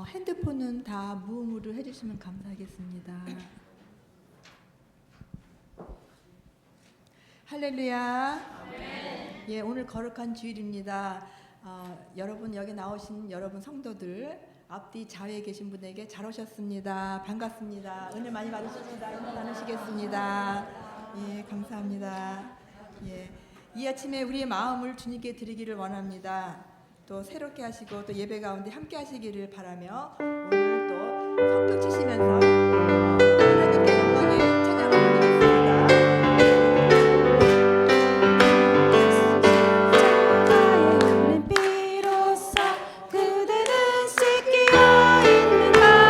핸드폰은 다 무음으로 해주시면 감사하겠습니다. 할렐루야. 예, 오늘 거룩한 주일입니다. 여러분 여기 나오신 여러분 성도들 앞뒤 좌우에 계신 분에게 잘 오셨습니다. 반갑습니다. 은혜 많이 받으십니다. 은혜 나누시겠습니다. 예, 감사합니다. 예, 이 아침에 우리의 마음을 주님께 드리기를 원합니다. 또 새롭게 하시고 또 예배 가운데 함께 하시기를 바라며 오늘 또 성경 치시면서 하나님께 영광의 찬양을 드리겠습니다. 그대는 씻기어 있는가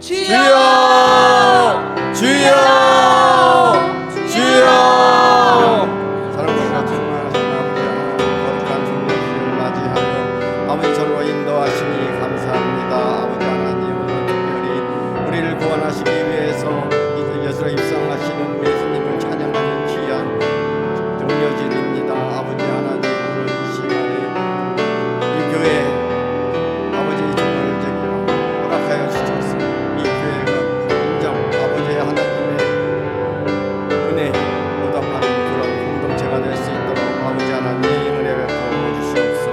주여 주여 주여. 사랑과 충만하신 아버지, 거룩한 종료주를 맞이하여 아버지 저로 인도하시니 감사합니다. 아버지 하나님, 오늘 특별히 우리를 구원하시기 위해서 이제 예수로 입성하시는 우리 예수님을 찬양하는 귀한 종료주일입니다. 아버지 하나님, 오늘 이 시간에 이 교회 아버지 정말 허락하여 주셔서 이 교회가 인정 아버지 하나님의 은혜 보답하는 그런 공동체가 될 수 있도록 아버지 하나님 은혜 베풀어 주시옵소서.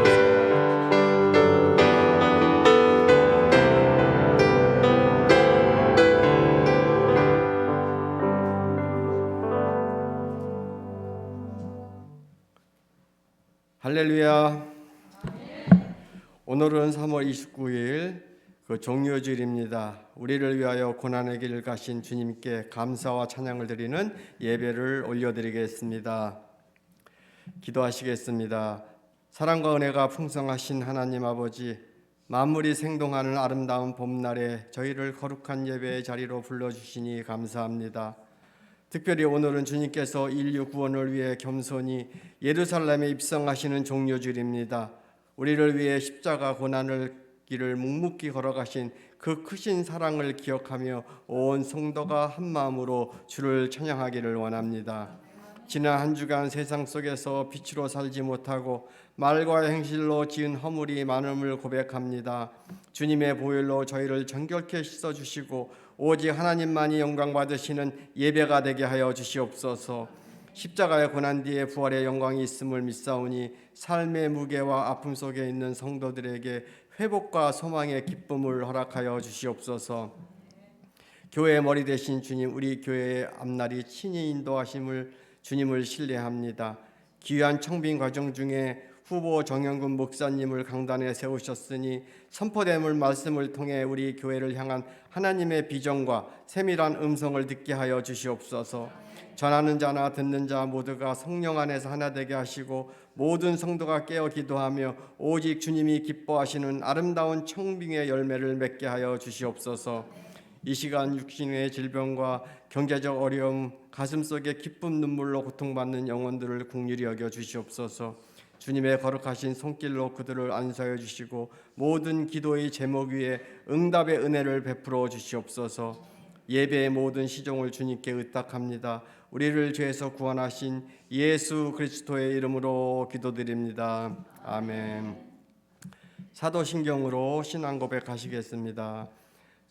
할렐루야. 오늘은 3월 29일 그 종료주일입니다. 우리를 위하여 고난의 길을 가신 주님께 감사와 찬양을 드리는 예배를 올려드리겠습니다. 기도하시겠습니다. 사랑과 은혜가 풍성하신 하나님 아버지, 만물이 생동하는 아름다운 봄날에 저희를 거룩한 예배의 자리로 불러주시니 감사합니다. 특별히 오늘은 주님께서 인류 구원을 위해 겸손히 예루살렘에 입성하시는 종료주일입니다. 우리를 위해 십자가 고난을 길을 묵묵히 걸어가신 그 크신 사랑을 기억하며 온 성도가 한 마음으로 주를 찬양하기를 원합니다. 지난 한 주간 세상 속에서 빛으로 살지 못하고 말과 행실로 지은 허물이 많음을 고백합니다. 주님의 보혈로 저희를 정결케 씻어주시고 오직 하나님만이 영광 받으시는 예배가 되게 하여 주시옵소서. 십자가의 고난 뒤에 부활의 영광이 있음을 믿사오니 삶의 무게와 아픔 속에 있는 성도들에게 회복과 소망의 기쁨을 허락하여 주시옵소서. 교회의 머리 되신 주님, 우리 교회의 앞날이 친히 인도하심을 주님을 신뢰합니다. 귀한 청빙 과정 중에 후보 정영근 목사님을 강단에 세우셨으니 선포됨을 말씀을 통해 우리 교회를 향한 하나님의 비전과 세밀한 음성을 듣게 하여 주시옵소서. 전하는 자나 듣는 자 모두가 성령 안에서 하나 되게 하시고 모든 성도가 깨어 기도하며 오직 주님이 기뻐하시는 아름다운 청빙의 열매를 맺게 하여 주시옵소서. 이 시간 육신의 질병과 경제적 어려움, 가슴속에 기쁜 눈물로 고통받는 영혼들을 긍휼히 여겨 주시옵소서. 주님의 거룩하신 손길로 그들을 안수하여 주시고 모든 기도의 제목 위에 응답의 은혜를 베풀어 주시옵소서. 예배의 모든 시종을 주님께 의탁합니다. 우리를 죄에서 구원하신 예수 그리스도의 이름으로 기도드립니다. 아멘. 사도신경으로 신앙 고백하시겠습니다.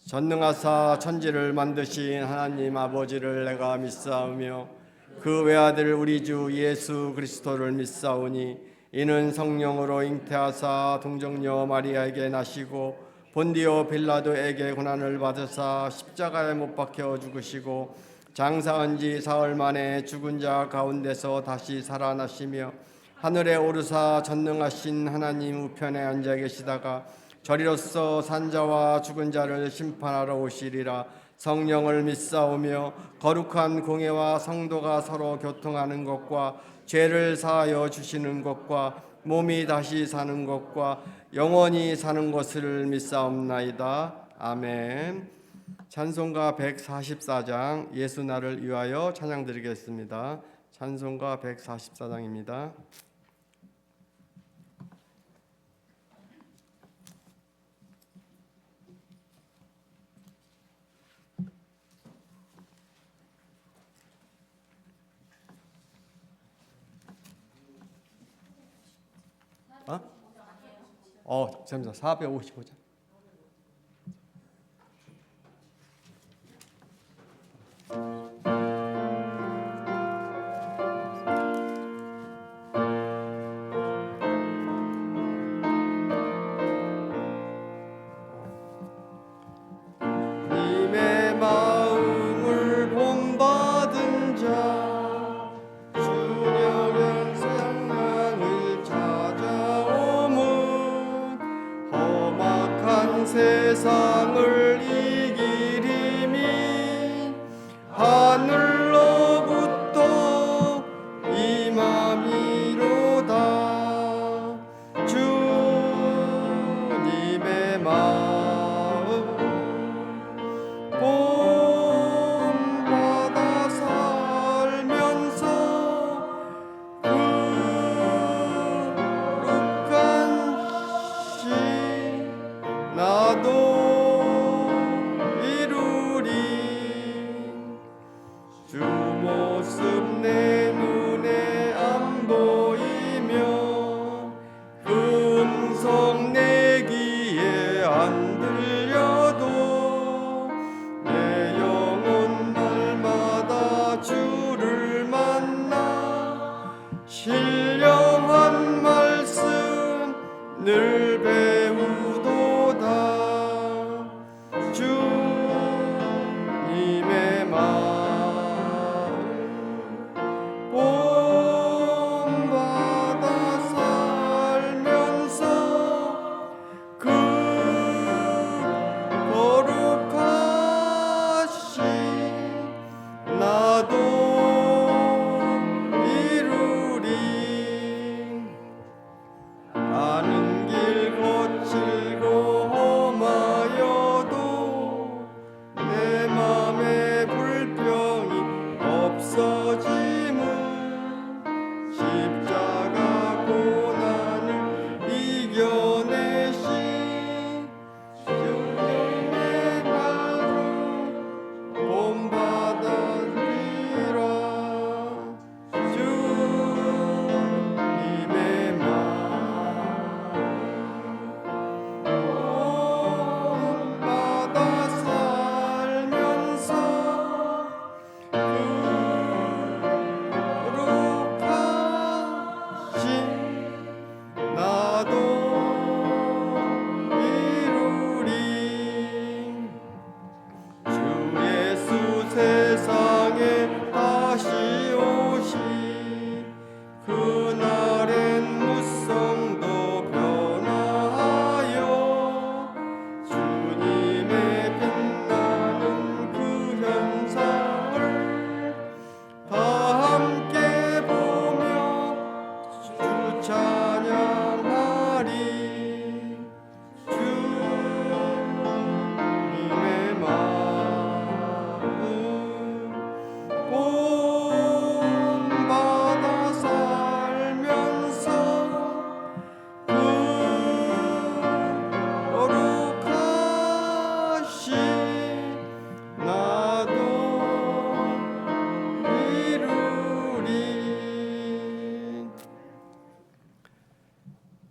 전능하사 천지를 만드신 하나님 아버지를 내가 믿사오며 그 외아들 우리 주 예수 그리스도를 믿사오니 이는 성령으로 잉태하사 동정녀 마리아에게 나시고 본디오 빌라도에게 고난을 받으사 십자가에 못 박혀 죽으시고 장사한 지 사흘 만에 죽은 자 가운데서 다시 살아나시며 하늘에 오르사 전능하신 하나님 우편에 앉아 계시다가 저리로서 산자와 죽은 자를 심판하러 오시리라. 성령을 믿사오며 거룩한 공회와 성도가 서로 교통하는 것과 죄를 사하여 주시는 것과 몸이 다시 사는 것과 영원히 사는 것을 믿사옵나이다. 아멘. 찬송가 144장 예수 나를 위하여 찬양 드리겠습니다. 찬송가 144장입니다. 잠시만 455장. 님의 마음을 본받은 자 주녀는 생명을 찾아오문 험악한 세상을 이기리니 하늘로부터 임함이로다. 주님의 마음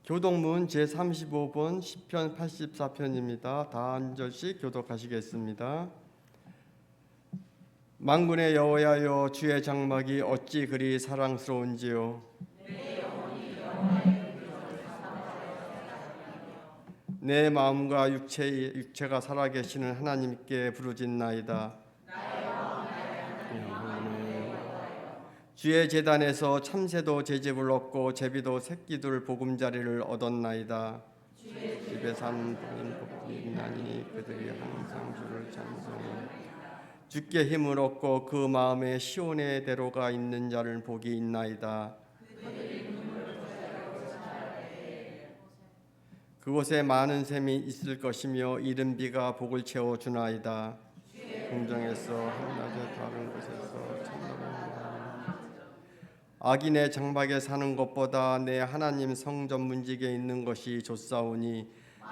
교독문 제35번 시편 84편입니다. 다 한 절씩 교독하시겠습니다. 만군의 여호와여, 주의 장막이 어찌 그리 사랑스러운지요. 내 마음과 육체가 살아계시는 하나님께 부르짖나이다. 주의 제단에서 참새도 제집을 얻고 제비도 새끼들 보금자리를 얻었나이다. 집에 산 복이 있나니 그들이 항상 주를 찬송해. 주께 힘을 얻고 그 마음에 시온의 대로가 있는 자를 복이 있나이다. 그곳에 많은 샘이 있을 것이며 이른 비가 복을 채워 주나이다. 궁정에서 한낮에 다른 곳에서 찬송하라. 악인의 장막에 사는 것보다 내 하나님 성전 문지기에 있는 것이 좋사오니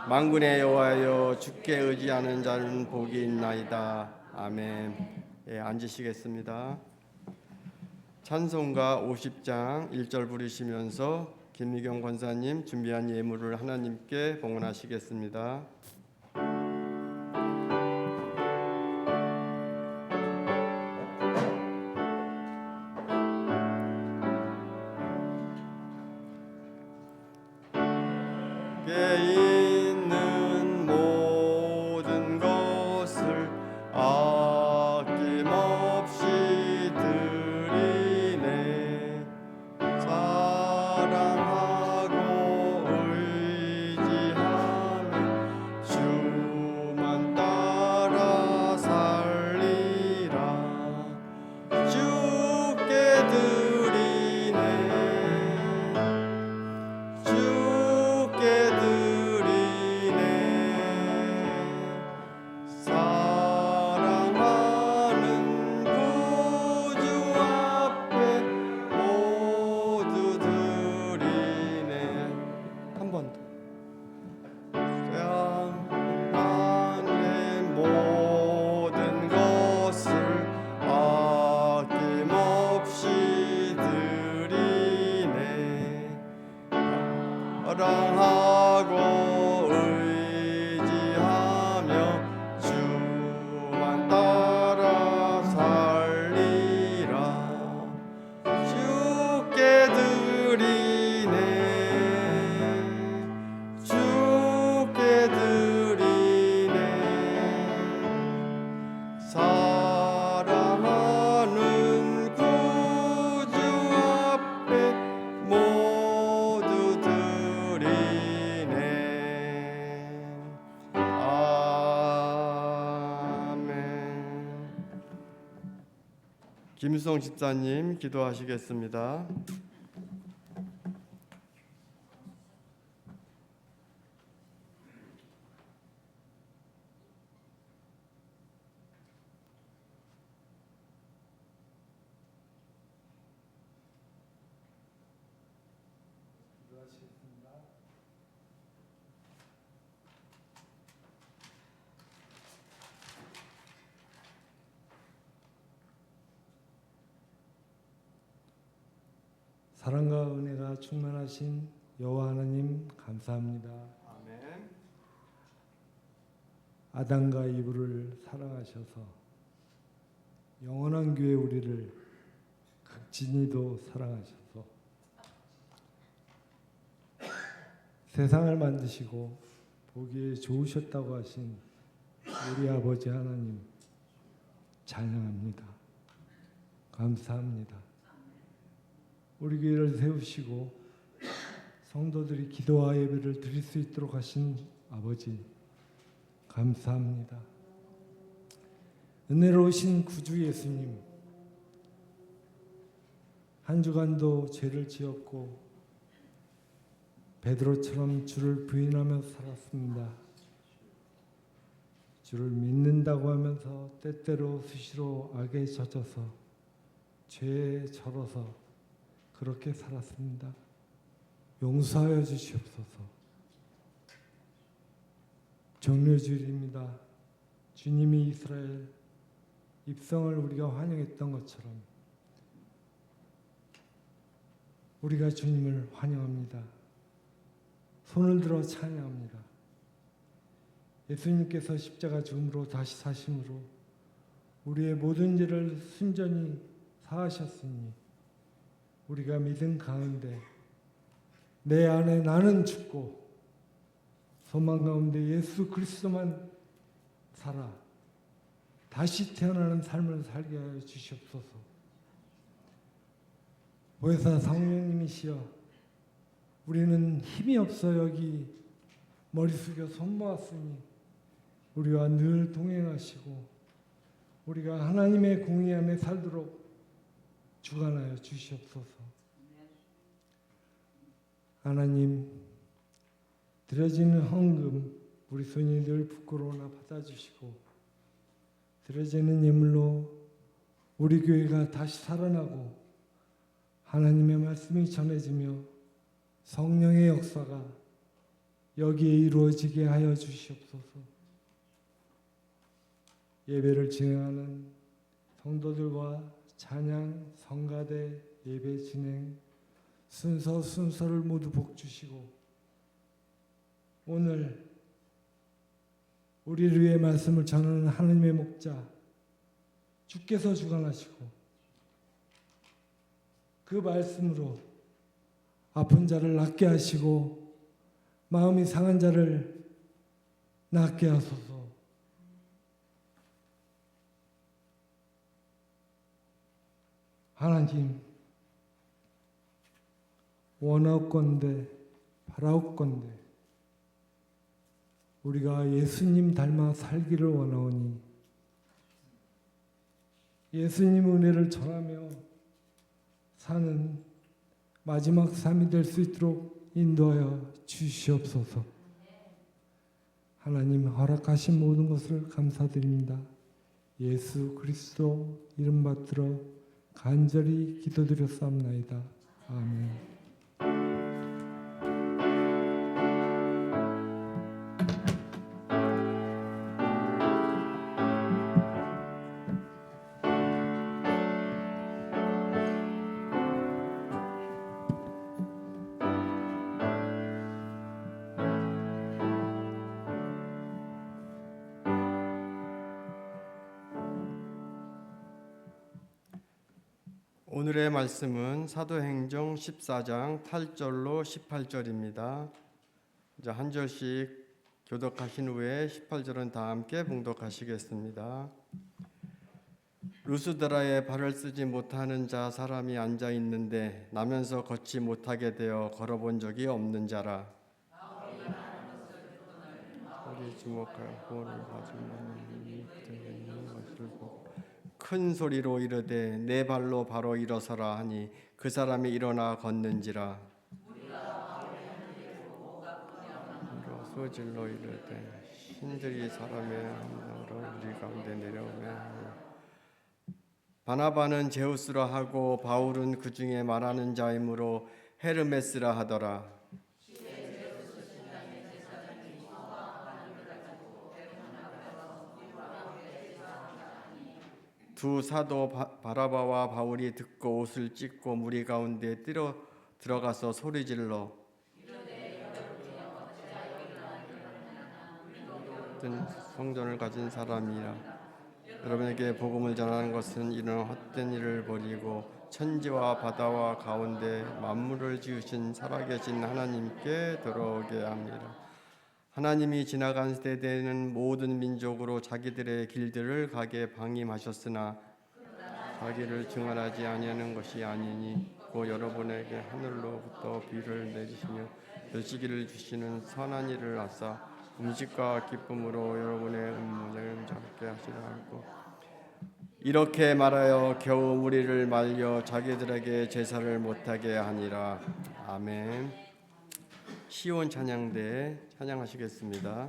만군의 여호와여, 주께 의지하는 자는 복이 있나이다. 아멘. 예, 앉으시겠습니다. 찬송가 50장 1절 부르시면서 김미경 권사님 준비한 예물을 하나님께 봉헌하시겠습니다. 있는 모든 것을 아낌없이 드리네. 사랑하고 의지하며 주만 따라 살리라. 주께 드리네. 주께 드리네. 사랑하는 구주 앞에 모두 드리네. 한 번 더. 사랑하는 모든 것을 아낌없이 드리네. 사랑하고 의지하며 주만 따라 살리라. 주께 드리네. 주께 드리네. 사랑하는 구주 앞에 모두 드리네. 아멘. 김수성 집사님 기도하시겠습니다. 사랑과 은혜가 충만하신 여호와 하나님 감사합니다. 아멘. 아담과 이브를 사랑하셔서 영원한 교회 우리를 극진히도 사랑하셔서 세상을 만드시고 보기에 좋으셨다고 하신 우리 아버지 하나님 찬양합니다. 감사합니다. 우리 교회를 세우시고 성도들이 기도와 예배를 드릴 수 있도록 하신 아버지 감사합니다. 은혜로우신 구주 예수님, 한 주간도 죄를 지었고 베드로처럼 주를 부인하며 살았습니다. 주를 믿는다고 하면서 때때로 수시로 악에 젖어서 죄에 절어서 그렇게 살았습니다. 용서하여 주시옵소서. 종료주일입니다. 주님이 이스라엘 입성을 우리가 환영했던 것처럼 우리가 주님을 환영합니다. 손을 들어 찬양합니다. 예수님께서 십자가 죽음으로 다시 사심으로 우리의 모든 죄를 순전히 사하셨으니 우리가 믿음 가운데 내 안에 나는 죽고 소망 가운데 예수 그리스도만 살아 다시 태어나는 삶을 살게 하여 주시옵소서. 보혜사 성령님이시여, 우리는 힘이 없어 여기 머리 숙여 손 모았으니 우리와 늘 동행하시고 우리가 하나님의 공의함에 살도록 주관하여 주시옵소서. 하나님, 드려지는 헌금 우리 손이 늘 부끄러우나 받아주시고 드려지는 예물로 우리 교회가 다시 살아나고 하나님의 말씀이 전해지며 성령의 역사가 여기에 이루어지게 하여 주시옵소서. 예배를 진행하는 성도들과 찬양, 성가대, 예배 진행 순서를 모두 복 주시고 오늘 우리를 위해 말씀을 전하는 하나님의 목자 주께서 주관하시고 그 말씀으로 아픈 자를 낫게 하시고 마음이 상한 자를 낫게 하소서. 하나님, 원하옵건대 바라옵건대 우리가 예수님 닮아 살기를 원하오니 예수님 은혜를 전하며 사는 마지막 삶이 될 수 있도록 인도하여 주시옵소서. 하나님 허락하신 모든 것을 감사드립니다. 예수 그리스도 이름 받들어 간절히 기도드렸사옵나이다. 아멘. 오늘의 말씀은 사도행정 14장 8절로 18절입니다. 이제 한 절씩 교독하신 후에 18절은 다 함께 봉독하시겠습니다. 루스드라에 발을 쓰지 못하는 자 사람이 앉아 있는데 나면서 걷지 못하게 되어 걸어본 적이 없는 자라. 우리 주목할 호를 가지고 것을 보고 큰 소리로 이르되 내 발로 바로 일어서라 하니 그 사람이 일어나 걷는지라. 소질로 이르되 신들이 사람의 함정으로 우리 가운데 내려오며 바나바는 제우스라 하고 바울은 그 중에 말하는 자이므로 헤르메스라 하더라. 두 사도 바라바와 바울이 듣고 옷을 찢고 무리 가운데 뛰어 들어가서 소리질러 성전을 가진 사람이라. 여러분에게 복음을 전하는 것은 이런 헛된 일을 버리고 천지와 바다와 가운데 만물을 지으신 살아계신 하나님께 돌아오게 합니다. 하나님이 지나간 세대는 모든 민족으로 자기들의 길들을 가게 방임하셨으나 자기를 증언하지 아니하는 것이 아니니 곧 여러분에게 하늘로부터 비를 내리시며 멸시기를 주시는 선한 일을 하사 음식과 기쁨으로 여러분의 음문을 잡게 하시려 하고 이렇게 말하여 겨우 무리를 말려 자기들에게 제사를 못하게 하니라. 아멘. 시온 찬양대 찬양하시겠습니다.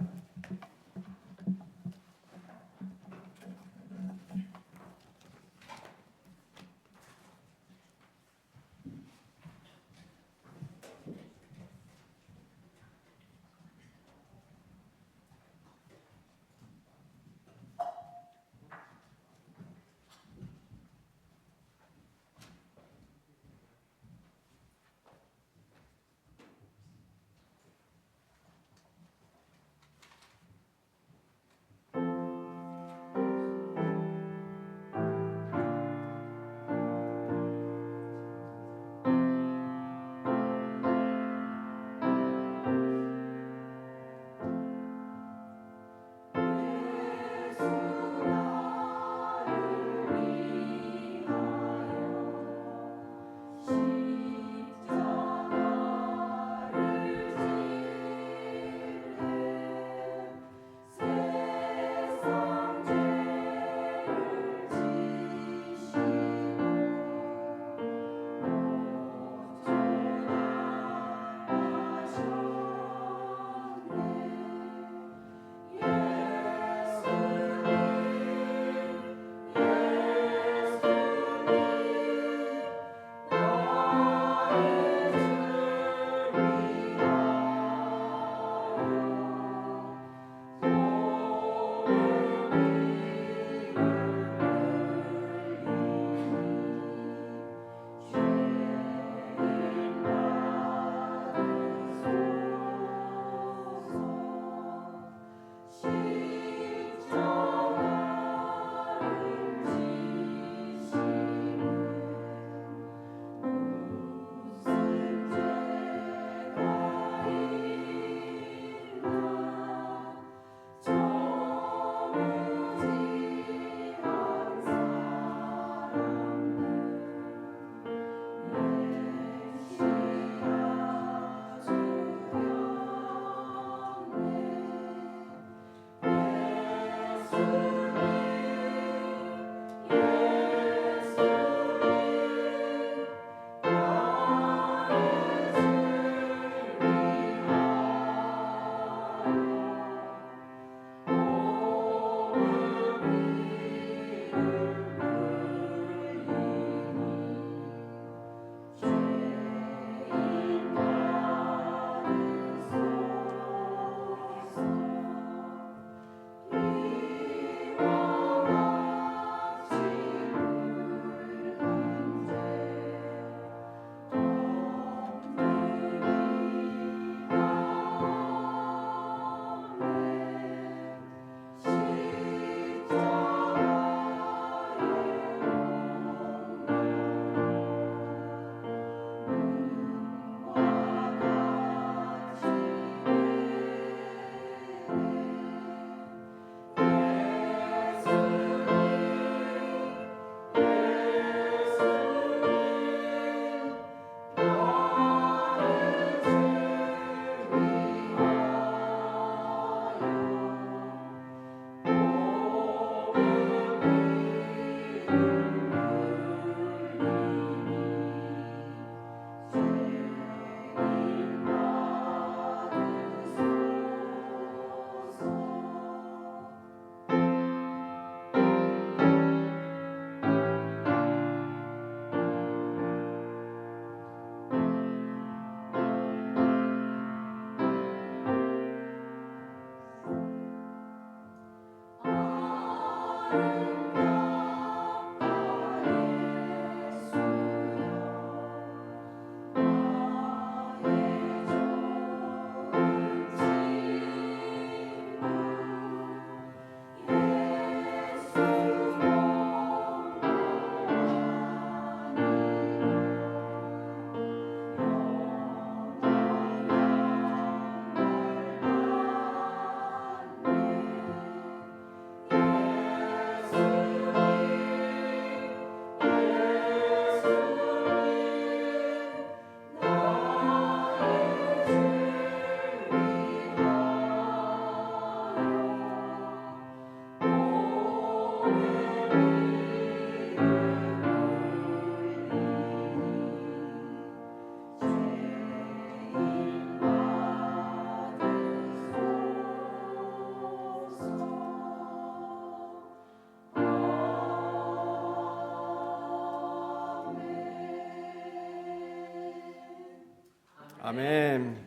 아멘.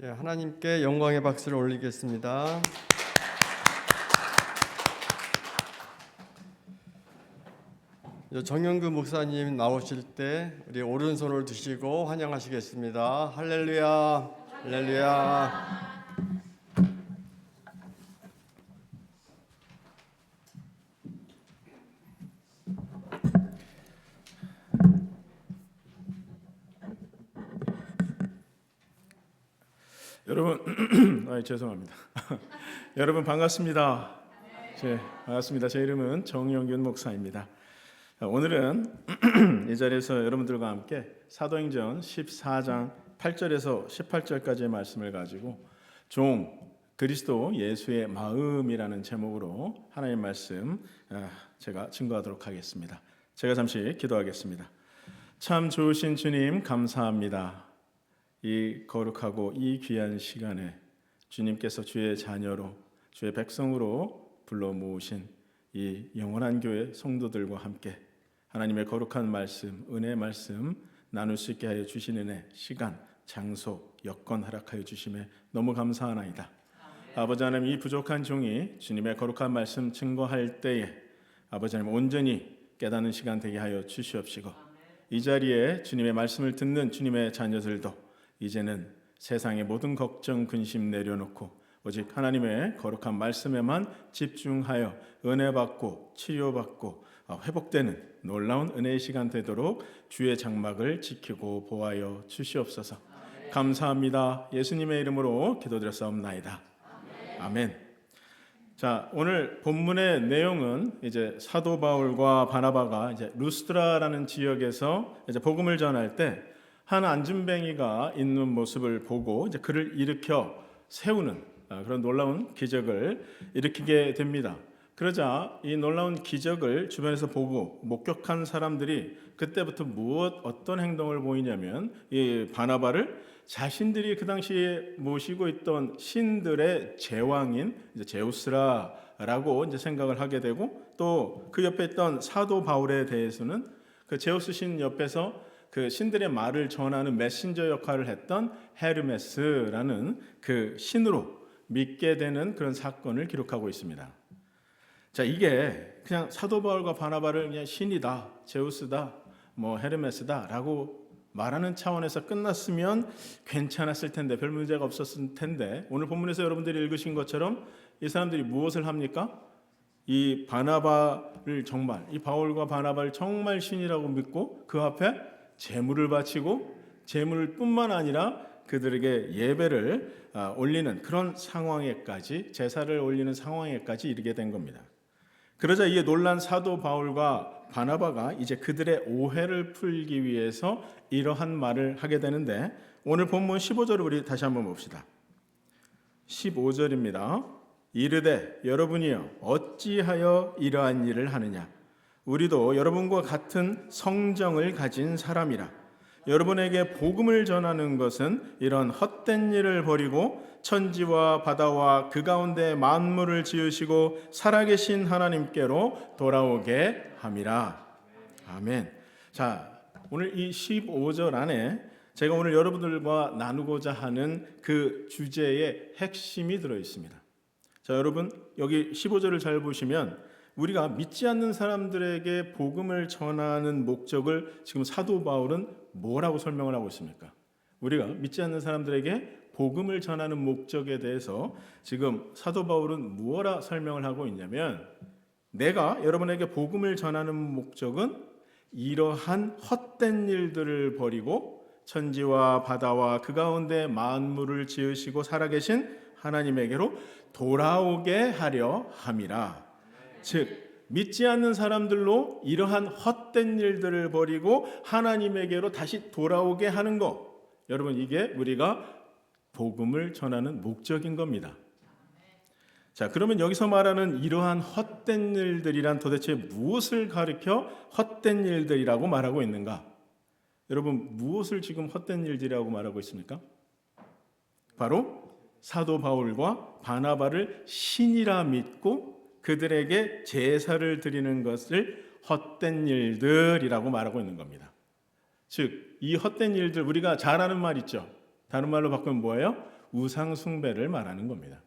예, 하나님께 영광의 박수를 올리겠습니다. 정영규 목사님 나오실 때 우리 오른손을 드시고 환영하시겠습니다. 할렐루야, 할렐루야. 여러분, 죄송합니다. 여러분 반갑습니다. 반갑습니다. 제 이름은 정영균 목사입니다. 오늘은 이 자리에서 여러분들과 함께 사도행전 14장 8절에서 18절까지의 말씀을 가지고 종 그리스도 예수의 마음이라는 제목으로 하나님의 말씀 제가 증거하도록 하겠습니다. 제가 잠시 기도하겠습니다. 참 좋으신 주님 감사합니다. 이 거룩하고 이 귀한 시간에 주님께서 주의 자녀로 주의 백성으로 불러 모으신 이 영원한 교회 성도들과 함께 하나님의 거룩한 말씀, 은혜의 말씀 나눌 수 있게 하여 주신 은혜, 시간, 장소, 여건 허락하여 주심에 너무 감사하나이다. 아버지 하나님, 이 부족한 종이 주님의 거룩한 말씀 증거할 때에 아버지 하나님 온전히 깨닫는 시간 되게 하여 주시옵시고, 이 자리에 주님의 말씀을 듣는 주님의 자녀들도 이제는 세상의 모든 걱정, 근심 내려놓고 오직 하나님의 거룩한 말씀에만 집중하여 은혜 받고 치유받고 회복되는 놀라운 은혜의 시간 되도록 주의 장막을 지키고 보호하여 주시옵소서. 감사합니다. 예수님의 이름으로 기도드렸사옵나이다. 아멘. 자, 오늘 본문의 내용은 이제 사도 바울과 바나바가 이제 루스드라라는 지역에서 이제 복음을 전할 때 한 안진뱅이가 있는 모습을 보고 이제 그를 일으켜 세우는 그런 놀라운 기적을 일으키게 됩니다. 그러자 이 놀라운 기적을 주변에서 보고 목격한 사람들이 그때부터 어떤 행동을 보이냐면 이 바나바를 자신들이 그 당시에 모시고 있던 신들의 제왕인 이제 제우스라라고 이제 생각을 하게 되고, 또 그 옆에 있던 사도 바울에 대해서는 그 제우스 신 옆에서 그 신들의 말을 전하는 메신저 역할을 했던 헤르메스라는 그 신으로 믿게 되는 그런 사건을 기록하고 있습니다. 자, 이게 그냥 사도 바울과 바나바를 그냥 신이다, 제우스다, 뭐 헤르메스다라고 말하는 차원에서 끝났으면 괜찮았을 텐데, 별 문제가 없었을 텐데, 오늘 본문에서 여러분들이 읽으신 것처럼 이 사람들이 무엇을 합니까? 이 바나바를 정말, 이 바울과 바나바를 정말 신이라고 믿고 그 앞에 제물을 바치고, 제물뿐만 아니라 그들에게 예배를 올리는 그런 상황에까지, 제사를 올리는 상황에까지 이르게 된 겁니다. 그러자 이에 놀란 사도 바울과 바나바가 이제 그들의 오해를 풀기 위해서 이러한 말을 하게 되는데, 오늘 본문 15절을 우리 다시 한번 봅시다. 15절입니다. 이르되 여러분이여 어찌하여 이러한 일을 하느냐? 우리도 여러분과 같은 성정을 가진 사람이라. 여러분에게 복음을 전하는 것은 이런 헛된 일을 버리고 천지와 바다와 그 가운데 만물을 지으시고 살아계신 하나님께로 돌아오게 함이라. 아멘. 자, 오늘 이 15절 안에 제가 오늘 여러분들과 나누고자 하는 그 주제의 핵심이 들어 있습니다. 자, 여러분 여기 15절을 잘 보시면 우리가 믿지 않는 사람들에게 복음을 전하는 목적을 지금 사도 바울은 뭐라고 설명을 하고 있습니까? 우리가 믿지 않는 사람들에게 복음을 전하는 목적에 대해서 지금 사도 바울은 무엇라 설명을 하고 있냐면, 내가 여러분에게 복음을 전하는 목적은 이러한 헛된 일들을 버리고 천지와 바다와 그 가운데 만물을 지으시고 살아계신 하나님에게로 돌아오게 하려 함이라. 즉 믿지 않는 사람들로 이러한 헛된 일들을 버리고 하나님에게로 다시 돌아오게 하는 것, 여러분 이게 우리가 복음을 전하는 목적인 겁니다. 자, 그러면 여기서 말하는 이러한 헛된 일들이란 도대체 무엇을 가리켜 헛된 일들이라고 말하고 있는가? 여러분 무엇을 지금 헛된 일들이라고 말하고 있습니까? 바로 사도 바울과 바나바를 신이라 믿고 그들에게 제사를 드리는 것을 헛된 일들이라고 말하고 있는 겁니다. 즉, 이 헛된 일들, 우리가 잘 아는 말 있죠. 다른 말로 바꾸면 뭐예요? 우상 숭배를 말하는 겁니다.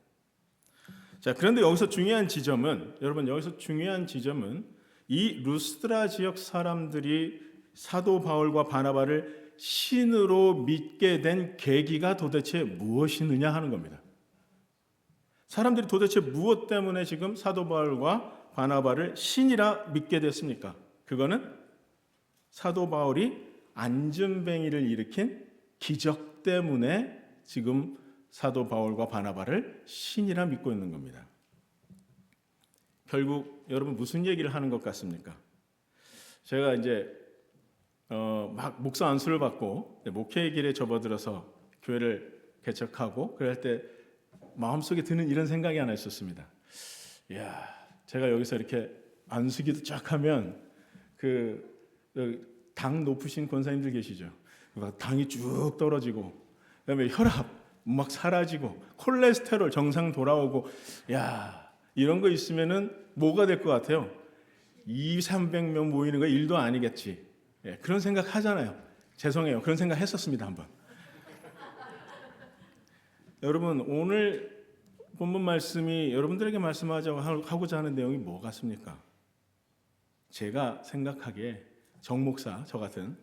자, 그런데 여기서 중요한 지점은, 여러분, 여기서 중요한 지점은 이 루스드라 지역 사람들이 사도 바울과 바나바를 신으로 믿게 된 계기가 도대체 무엇이느냐 하는 겁니다. 사람들이 도대체 무엇 때문에 지금 사도 바울과 바나바를 신이라 믿게 됐습니까? 그거는 사도 바울이 안전뱅이를 일으킨 기적 때문에 지금 사도 바울과 바나바를 신이라 믿고 있는 겁니다. 결국 여러분 무슨 얘기를 하는 것 같습니까? 제가 이제 막 목사 안수를 받고 목회의 길에 접어들어서 교회를 개척하고 그럴 때 마음속에 드는 이런 생각이 하나 있었습니다. 이야, 제가 여기서 이렇게 안수기도 쫙 하면 당 높으신 권사님들 계시죠? 막 당이 쭉 떨어지고 그다음에 혈압 막 사라지고 콜레스테롤 정상 돌아오고, 야, 이런 거 있으면은 뭐가 될 것 같아요? 200-300명 모이는 거 일도 아니겠지. 예, 그런 생각 하잖아요. 죄송해요. 그런 생각 했었습니다, 한번. 여러분, 오늘 본문 말씀이 여러분들에게 하고자 하는 내용이 뭐 같습니까? 제가 생각하기에 정목사, 저 같은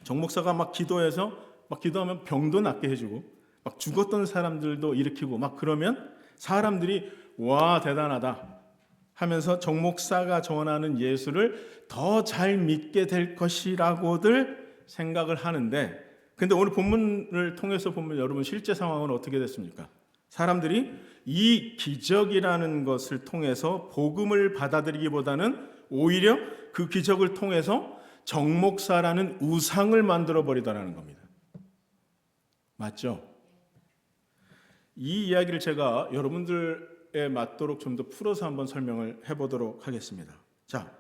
정목사가 막 기도하면 병도 낫게 해주고 막 죽었던 사람들도 일으키고 막 그러면 사람들이 와, 대단하다 하면서 정목사가 전하는 예수를 더 잘 믿게 될 것이라고들 생각을 하는데, 근데 오늘 본문을 통해서 보면 여러분 실제 상황은 어떻게 됐습니까? 사람들이 이 기적이라는 것을 통해서 복음을 받아들이기보다는 오히려 그 기적을 통해서 정목사라는 우상을 만들어 버리더라는 겁니다. 맞죠? 이 이야기를 제가 여러분들에 맞도록 좀 더 풀어서 한번 설명을 해보도록 하겠습니다. 자,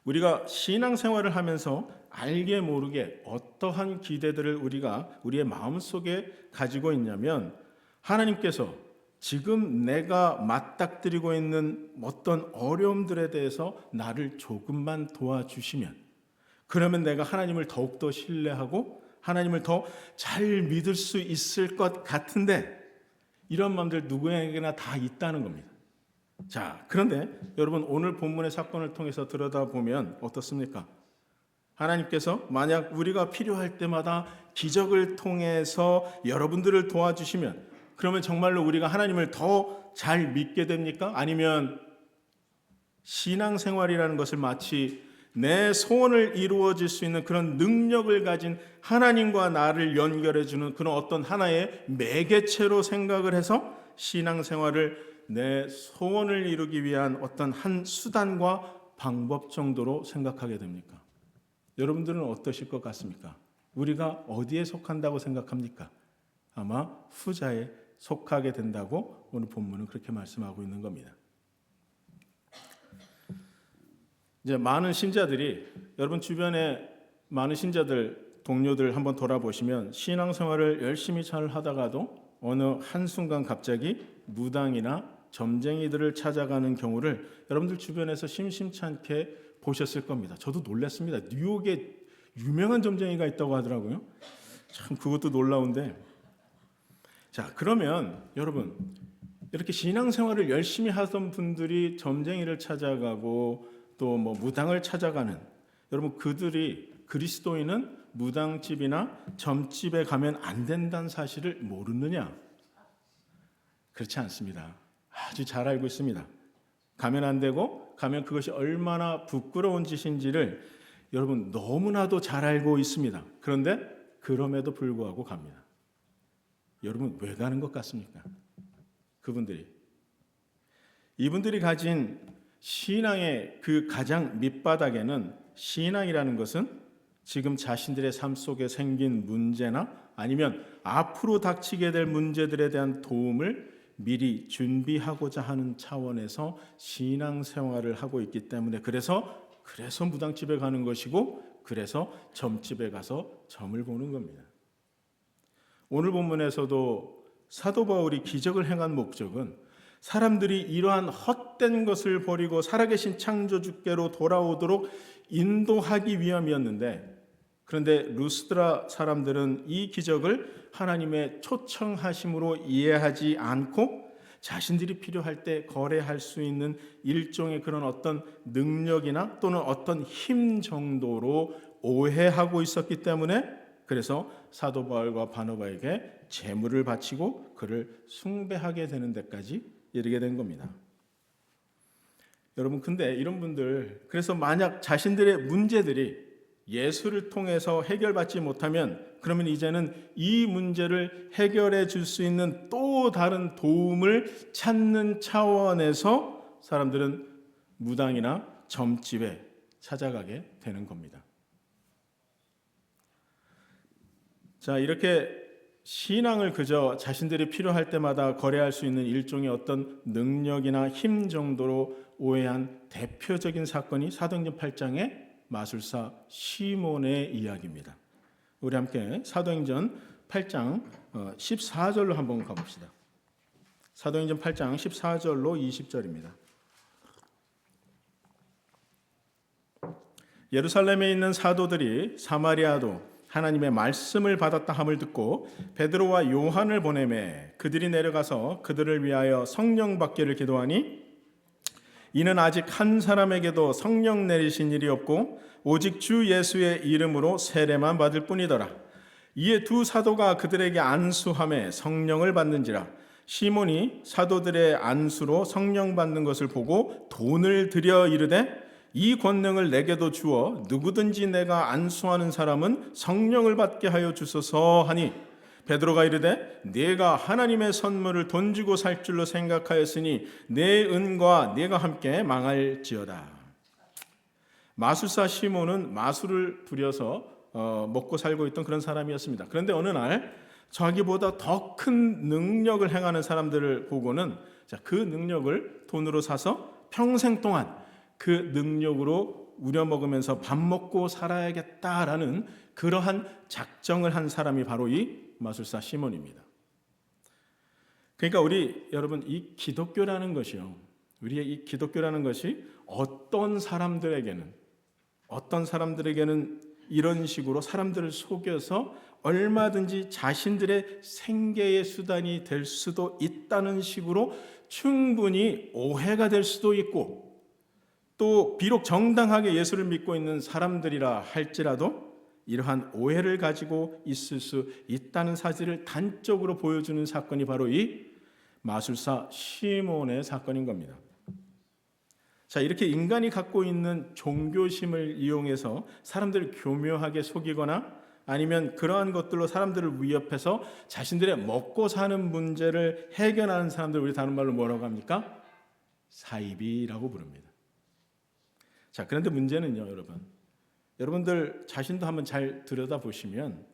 우리가 신앙생활을 하면서 알게 모르게 어떠한 기대들을 우리가 우리의 마음속에 가지고 있냐면, 하나님께서 지금 내가 맞닥뜨리고 있는 어떤 어려움들에 대해서 나를 조금만 도와주시면, 그러면 내가 하나님을 더욱더 신뢰하고 하나님을 더 잘 믿을 수 있을 것 같은데, 이런 마음들 누구에게나 다 있다는 겁니다. 자, 그런데 여러분 오늘 본문의 사건을 통해서 들여다보면 어떻습니까? 하나님께서 만약 우리가 필요할 때마다 기적을 통해서 여러분들을 도와주시면, 그러면 정말로 우리가 하나님을 더 잘 믿게 됩니까? 아니면 신앙생활이라는 것을 마치 내 소원을 이루어질 수 있는 그런 능력을 가진 하나님과 나를 연결해주는 그런 어떤 하나의 매개체로 생각을 해서 신앙생활을 내 소원을 이루기 위한 어떤 한 수단과 방법 정도로 생각하게 됩니까? 여러분들은 어떠실 것 같습니까? 우리가 어디에 속한다고 생각합니까? 아마 후자에 속하게 된다고 오늘 본문은 그렇게 말씀하고 있는 겁니다. 이제 많은 신자들이, 여러분 주변에 많은 신자들, 동료들 한번 돌아보시면 신앙생활을 열심히 잘 하다가도 어느 한순간 갑자기 무당이나 점쟁이들을 찾아가는 경우를 여러분들 주변에서 심심치 않게 보셨을 겁니다. 저도 놀랐습니다. 뉴욕에 유명한 점쟁이가 있다고 하더라고요. 참 그것도 놀라운데, 자, 그러면 여러분 이렇게 신앙생활을 열심히 하던 분들이 점쟁이를 찾아가고 또 뭐 무당을 찾아가는, 여러분 그들이, 그리스도인은 무당집이나 점집에 가면 안 된다는 사실을 모르느냐? 그렇지 않습니다. 아주 잘 알고 있습니다. 가면 안 되고 가면 그것이 얼마나 부끄러운 짓인지를 여러분 너무나도 잘 알고 있습니다. 그런데 그럼에도 불구하고 갑니다. 여러분 왜 가는 것 같습니까? 이분들이 가진 신앙의 그 가장 밑바닥에는, 신앙이라는 것은 지금 자신들의 삶 속에 생긴 문제나 아니면 앞으로 닥치게 될 문제들에 대한 도움을 미리 준비하고자 하는 차원에서 신앙생활을 하고 있기 때문에, 그래서 무당집에 가는 것이고, 그래서 점집에 가서 점을 보는 겁니다. 오늘 본문에서도 사도 바울이 기적을 행한 목적은 사람들이 이러한 헛된 것을 버리고 살아계신 창조주께로 돌아오도록 인도하기 위함이었는데, 그런데 루스드라 사람들은 이 기적을 하나님의 초청하심으로 이해하지 않고 자신들이 필요할 때 거래할 수 있는 일종의 그런 어떤 능력이나 또는 어떤 힘 정도로 오해하고 있었기 때문에, 그래서 사도 바울과 바나바에게 제물을 바치고 그를 숭배하게 되는 데까지 이르게 된 겁니다. 여러분, 근데 이런 분들, 그래서 만약 자신들의 문제들이 예수를 통해서 해결받지 못하면, 그러면 이제는 이 문제를 해결해 줄 수 있는 또 다른 도움을 찾는 차원에서 사람들은 무당이나 점집에 찾아가게 되는 겁니다. 자, 이렇게 신앙을 그저 자신들이 필요할 때마다 거래할 수 있는 일종의 어떤 능력이나 힘 정도로 오해한 대표적인 사건이 사도행전 8장의 마술사 시몬의 이야기입니다. 우리 함께 사도행전 8장 14절로 한번 가봅시다. 사도행전 8장 14절로 20절입니다. 예루살렘에 있는 사도들이 사마리아도 하나님의 말씀을 받았다 함을 듣고 베드로와 요한을 보내매 그들이 내려가서 그들을 위하여 성령 받기를 기도하니, 이는 아직 한 사람에게도 성령 내리신 일이 없고 오직 주 예수의 이름으로 세례만 받을 뿐이더라. 이에 두 사도가 그들에게 안수하며 성령을 받는지라. 시몬이 사도들의 안수로 성령 받는 것을 보고 돈을 들여 이르되, 이 권능을 내게도 주어 누구든지 내가 안수하는 사람은 성령을 받게 하여 주소서 하니, 베드로가 이르되 네가 하나님의 선물을 돈 주고 살 줄로 생각하였으니 내 은과 네가 함께 망할지어다. 마술사 시몬은 마술을 부려서 먹고 살고 있던 그런 사람이었습니다. 그런데 어느 날 자기보다 더 큰 능력을 행하는 사람들을 보고는 그 능력을 돈으로 사서 평생 동안 그 능력으로 우려먹으면서 밥 먹고 살아야겠다라는 그러한 작정을 한 사람이 바로 이 마술사 시몬입니다. 그러니까 우리 여러분, 이 기독교라는 것이요, 우리의 이 기독교라는 것이 어떤 사람들에게는 이런 식으로 사람들을 속여서 얼마든지 자신들의 생계의 수단이 될 수도 있다는 식으로 충분히 오해가 될 수도 있고, 또 비록 정당하게 예수를 믿고 있는 사람들이라 할지라도 이러한 오해를 가지고 있을 수 있다는 사실을 단적으로 보여주는 사건이 바로 이 마술사 시몬의 사건인 겁니다. 자, 이렇게 인간이 갖고 있는 종교심을 이용해서 사람들을 교묘하게 속이거나 아니면 그러한 것들로 사람들을 위협해서 자신들의 먹고 사는 문제를 해결하는 사람들, 우리 다른 말로 뭐라고 합니까? 사이비라고 부릅니다. 자, 그런데 문제는요, 여러분들 자신도 한번 잘 들여다보시면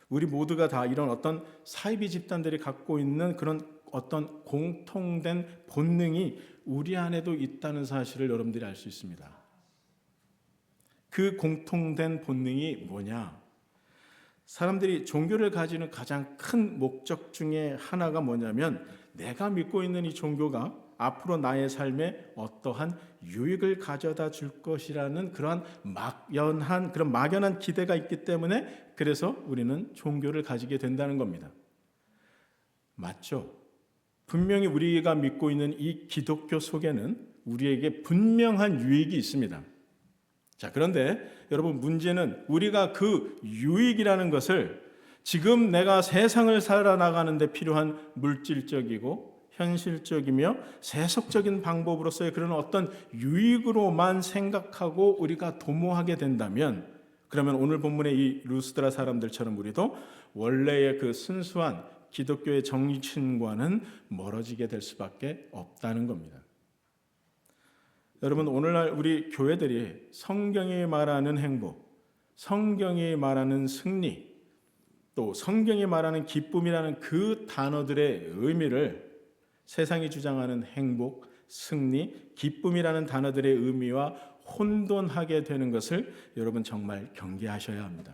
우리 모두가 다 이런 어떤 사이비 집단들이 갖고 있는 그런 어떤 공통된 본능이 우리 안에도 있다는 사실을 여러분들이 알 수 있습니다. 그 공통된 본능이 뭐냐? 사람들이 종교를 가지는 가장 큰 목적 중에 하나가 뭐냐면, 내가 믿고 있는 이 종교가 앞으로 나의 삶에 어떠한 유익을 가져다 줄 것이라는 그러한 막연한 기대가 있기 때문에, 그래서 우리는 종교를 가지게 된다는 겁니다. 맞죠? 분명히 우리가 믿고 있는 이 기독교 속에는 우리에게 분명한 유익이 있습니다. 자, 그런데 여러분, 문제는 우리가 그 유익이라는 것을 지금 내가 세상을 살아나가는 데 필요한 물질적이고 현실적이며 세속적인 방법으로서의 그런 어떤 유익으로만 생각하고 우리가 도모하게 된다면, 그러면 오늘 본문의 이 루스드라 사람들처럼 우리도 원래의 그 순수한 기독교의 정신과는 멀어지게 될 수밖에 없다는 겁니다. 여러분, 오늘날 우리 교회들이 성경이 말하는 행복, 성경이 말하는 승리, 또 성경이 말하는 기쁨이라는 그 단어들의 의미를 세상이 주장하는 행복, 승리, 기쁨이라는 단어들의 의미와 혼돈하게 되는 것을 여러분 정말 경계하셔야 합니다.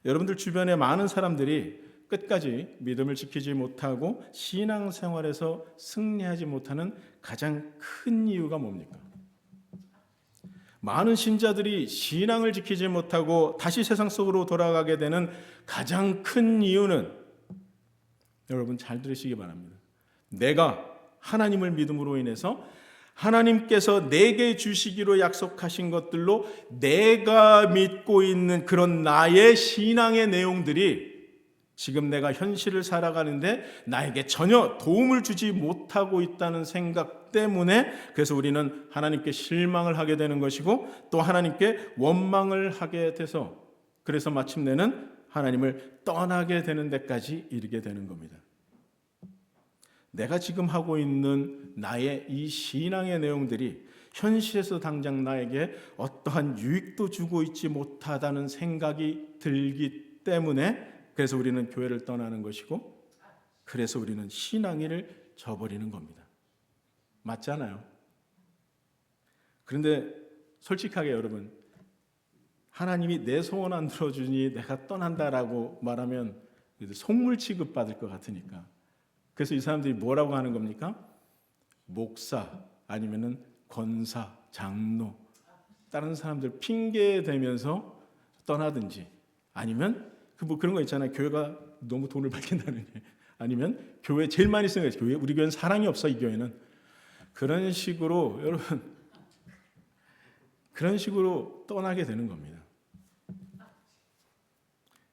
여러분들 주변에 많은 사람들이 끝까지 믿음을 지키지 못하고 신앙생활에서 승리하지 못하는 가장 큰 이유가 뭡니까? 많은 신자들이 신앙을 지키지 못하고 다시 세상 속으로 돌아가게 되는 가장 큰 이유는, 여러분 잘 들으시기 바랍니다. 내가 하나님을 믿음으로 인해서 하나님께서 내게 주시기로 약속하신 것들로 내가 믿고 있는 그런 나의 신앙의 내용들이 지금 내가 현실을 살아가는데 나에게 전혀 도움을 주지 못하고 있다는 생각 때문에, 그래서 우리는 하나님께 실망을 하게 되는 것이고 또 하나님께 원망을 하게 돼서, 그래서 마침내는 하나님을 떠나게 되는 데까지 이르게 되는 겁니다. 내가 지금 하고 있는 나의 이 신앙의 내용들이 현실에서 당장 나에게 어떠한 유익도 주고 있지 못하다는 생각이 들기 때문에, 그래서 우리는 교회를 떠나는 것이고, 그래서 우리는 신앙인을 저버리는 겁니다. 맞잖아요. 그런데 솔직하게 여러분, 하나님이 내 소원 안 들어주니 내가 떠난다라고 말하면 속물 취급받을 것 같으니까, 그래서 이 사람들이 뭐라고 하는 겁니까? 목사 아니면은 권사, 장로, 다른 사람들 핑계 대면서 떠나든지, 아니면 뭐 그런 거 있잖아요. 교회가 너무 돈을 밝힌다는 게, 아니면 교회 제일 많이 쓰는 거, 교회 우리 교회는 사랑이 없어, 이 교회는. 그런 식으로 여러분, 그런 식으로 떠나게 되는 겁니다.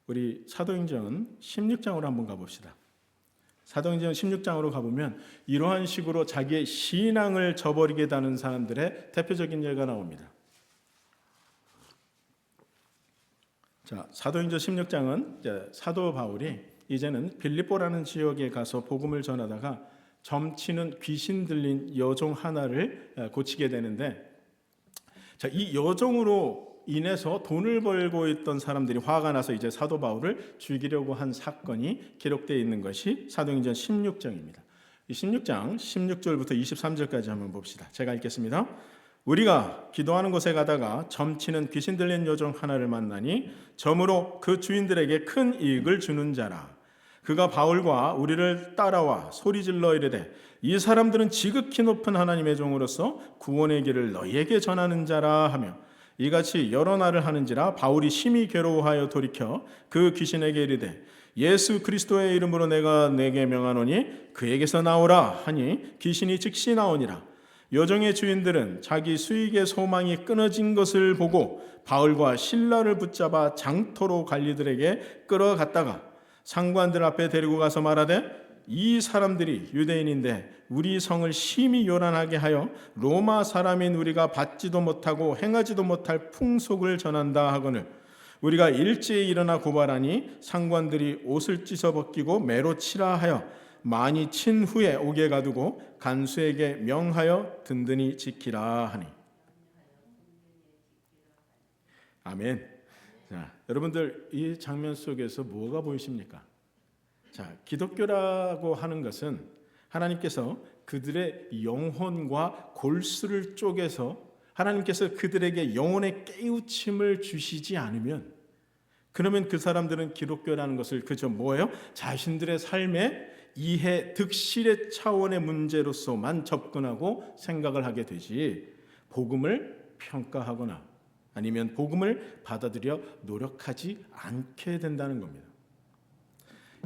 우리 사도행전 16장으로 한번 가봅시다. 사도행전 16장으로 가보면 이러한 식으로 자기의 신앙을 저버리게 되는 사람들의 대표적인 예가 나옵니다. 자, 사도행전 16장은 사도 바울이 이제는 빌립보라는 지역에 가서 복음을 전하다가 점치는 귀신 들린 여종 하나를 고치게 되는데, 자, 이 여종으로 인해서 돈을 벌고 있던 사람들이 화가 나서 이제 사도 바울을 죽이려고 한 사건이 기록되어 있는 것이 사도행전 16장입니다. 이 16장 16절부터 23절까지 한번 봅시다. 제가 읽겠습니다. 우리가 기도하는 곳에 가다가 점치는 귀신 들린 여종 하나를 만나니 점으로 그 주인들에게 큰 이익을 주는 자라. 그가 바울과 우리를 따라와 소리질러 이르되 이 사람들은 지극히 높은 하나님의 종으로서 구원의 길을 너희에게 전하는 자라 하며 이같이 여러 날을 하는지라. 바울이 심히 괴로워하여 돌이켜 그 귀신에게 이르되 예수 그리스도의 이름으로 내가 내게 명하노니 그에게서 나오라 하니 귀신이 즉시 나오니라. 여종의 주인들은 자기 수익의 소망이 끊어진 것을 보고 바울과 실라를 붙잡아 장터로 관리들에게 끌어갔다가 상관들 앞에 데리고 가서 말하되 이 사람들이 유대인인데 우리 성을 심히 요란하게 하여 로마 사람인 우리가 받지도 못하고 행하지도 못할 풍속을 전한다 하거늘 우리가 일제히 일어나 고발하니 상관들이 옷을 찢어 벗기고 매로 치라 하여 많이 친 후에 옥에 가두고 간수에게 명하여 든든히 지키라 하니. 아멘. 자, 여러분들 이 장면 속에서 뭐가 보이십니까? 자, 기독교라고 하는 것은 하나님께서 그들의 영혼과 골수를 쪼개서 하나님께서 그들에게 영혼의 깨우침을 주시지 않으면, 그러면 그 사람들은 기독교라는 것을 그저 뭐예요? 자신들의 삶의 이해, 득실의 차원의 문제로서만 접근하고 생각을 하게 되지 복음을 평가하거나 아니면 복음을 받아들여 노력하지 않게 된다는 겁니다.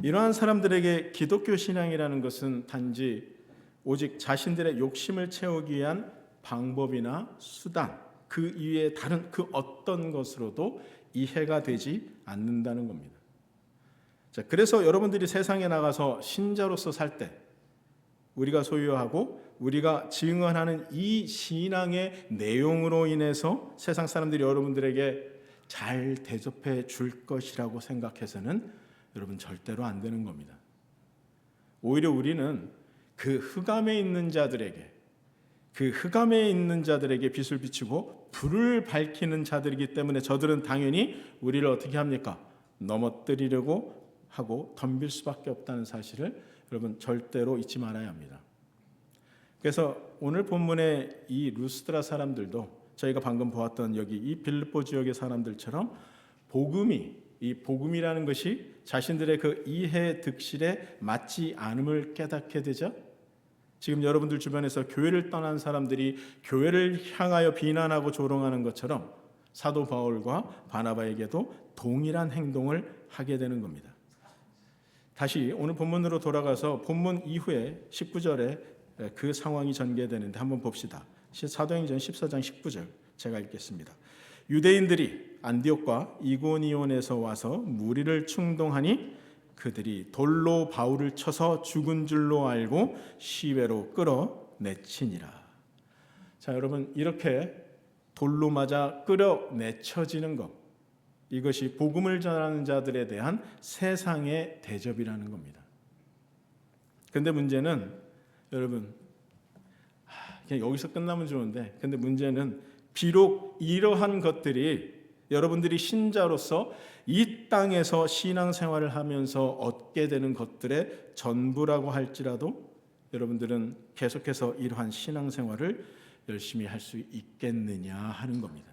이러한 사람들에게 기독교 신앙이라는 것은 단지 오직 자신들의 욕심을 채우기 위한 방법이나 수단, 그 이외에 다른 그 어떤 것으로도 이해가 되지 않는다는 겁니다. 자, 그래서 여러분들이 세상에 나가서 신자로서 살 때 우리가 소유하고 우리가 증언하는 이 신앙의 내용으로 인해서 세상 사람들이 여러분들에게 잘 대접해 줄 것이라고 생각해서는 여러분 절대로 안 되는 겁니다. 오히려 우리는 그 흑암에 있는 자들에게, 그 흑암에 있는 자들에게 빛을 비추고 불을 밝히는 자들이기 때문에 저들은 당연히 우리를 어떻게 합니까? 넘어뜨리려고 하고 덤빌 수밖에 없다는 사실을 여러분 절대로 잊지 말아야 합니다. 그래서 오늘 본문의 이 루스드라 사람들도 저희가 방금 보았던 여기 이 빌립보 지역의 사람들처럼 복음이 이 복음이라는 것이 자신들의 그 이해 득실에 맞지 않음을 깨닫게 되죠. 지금 여러분들 주변에서 교회를 떠난 사람들이 교회를 향하여 비난하고 조롱하는 것처럼 사도 바울과 바나바에게도 동일한 행동을 하게 되는 겁니다. 다시 오늘 본문으로 돌아가서 본문 이후에 19절에 그 상황이 전개되는데 한번 봅시다. 사도행전 14장 19절 제가 읽겠습니다. 유대인들이 안디옥과 이고니온에서 와서 무리를 충동하니 그들이 돌로 바울을 쳐서 죽은 줄로 알고 시외로 끌어내치니라. 자, 여러분, 이렇게 돌로 맞아 끌어내쳐지는 것, 이것이 복음을 전하는 자들에 대한 세상의 대접이라는 겁니다. 근데 문제는 여러분, 그냥 여기서 끝나면 좋은데, 근데 문제는 비록 이러한 것들이 여러분들이 신자로서 이 땅에서 신앙생활을 하면서 얻게 되는 것들의 전부라고 할지라도 여러분들은 계속해서 이러한 신앙생활을 열심히 할 수 있겠느냐 하는 겁니다.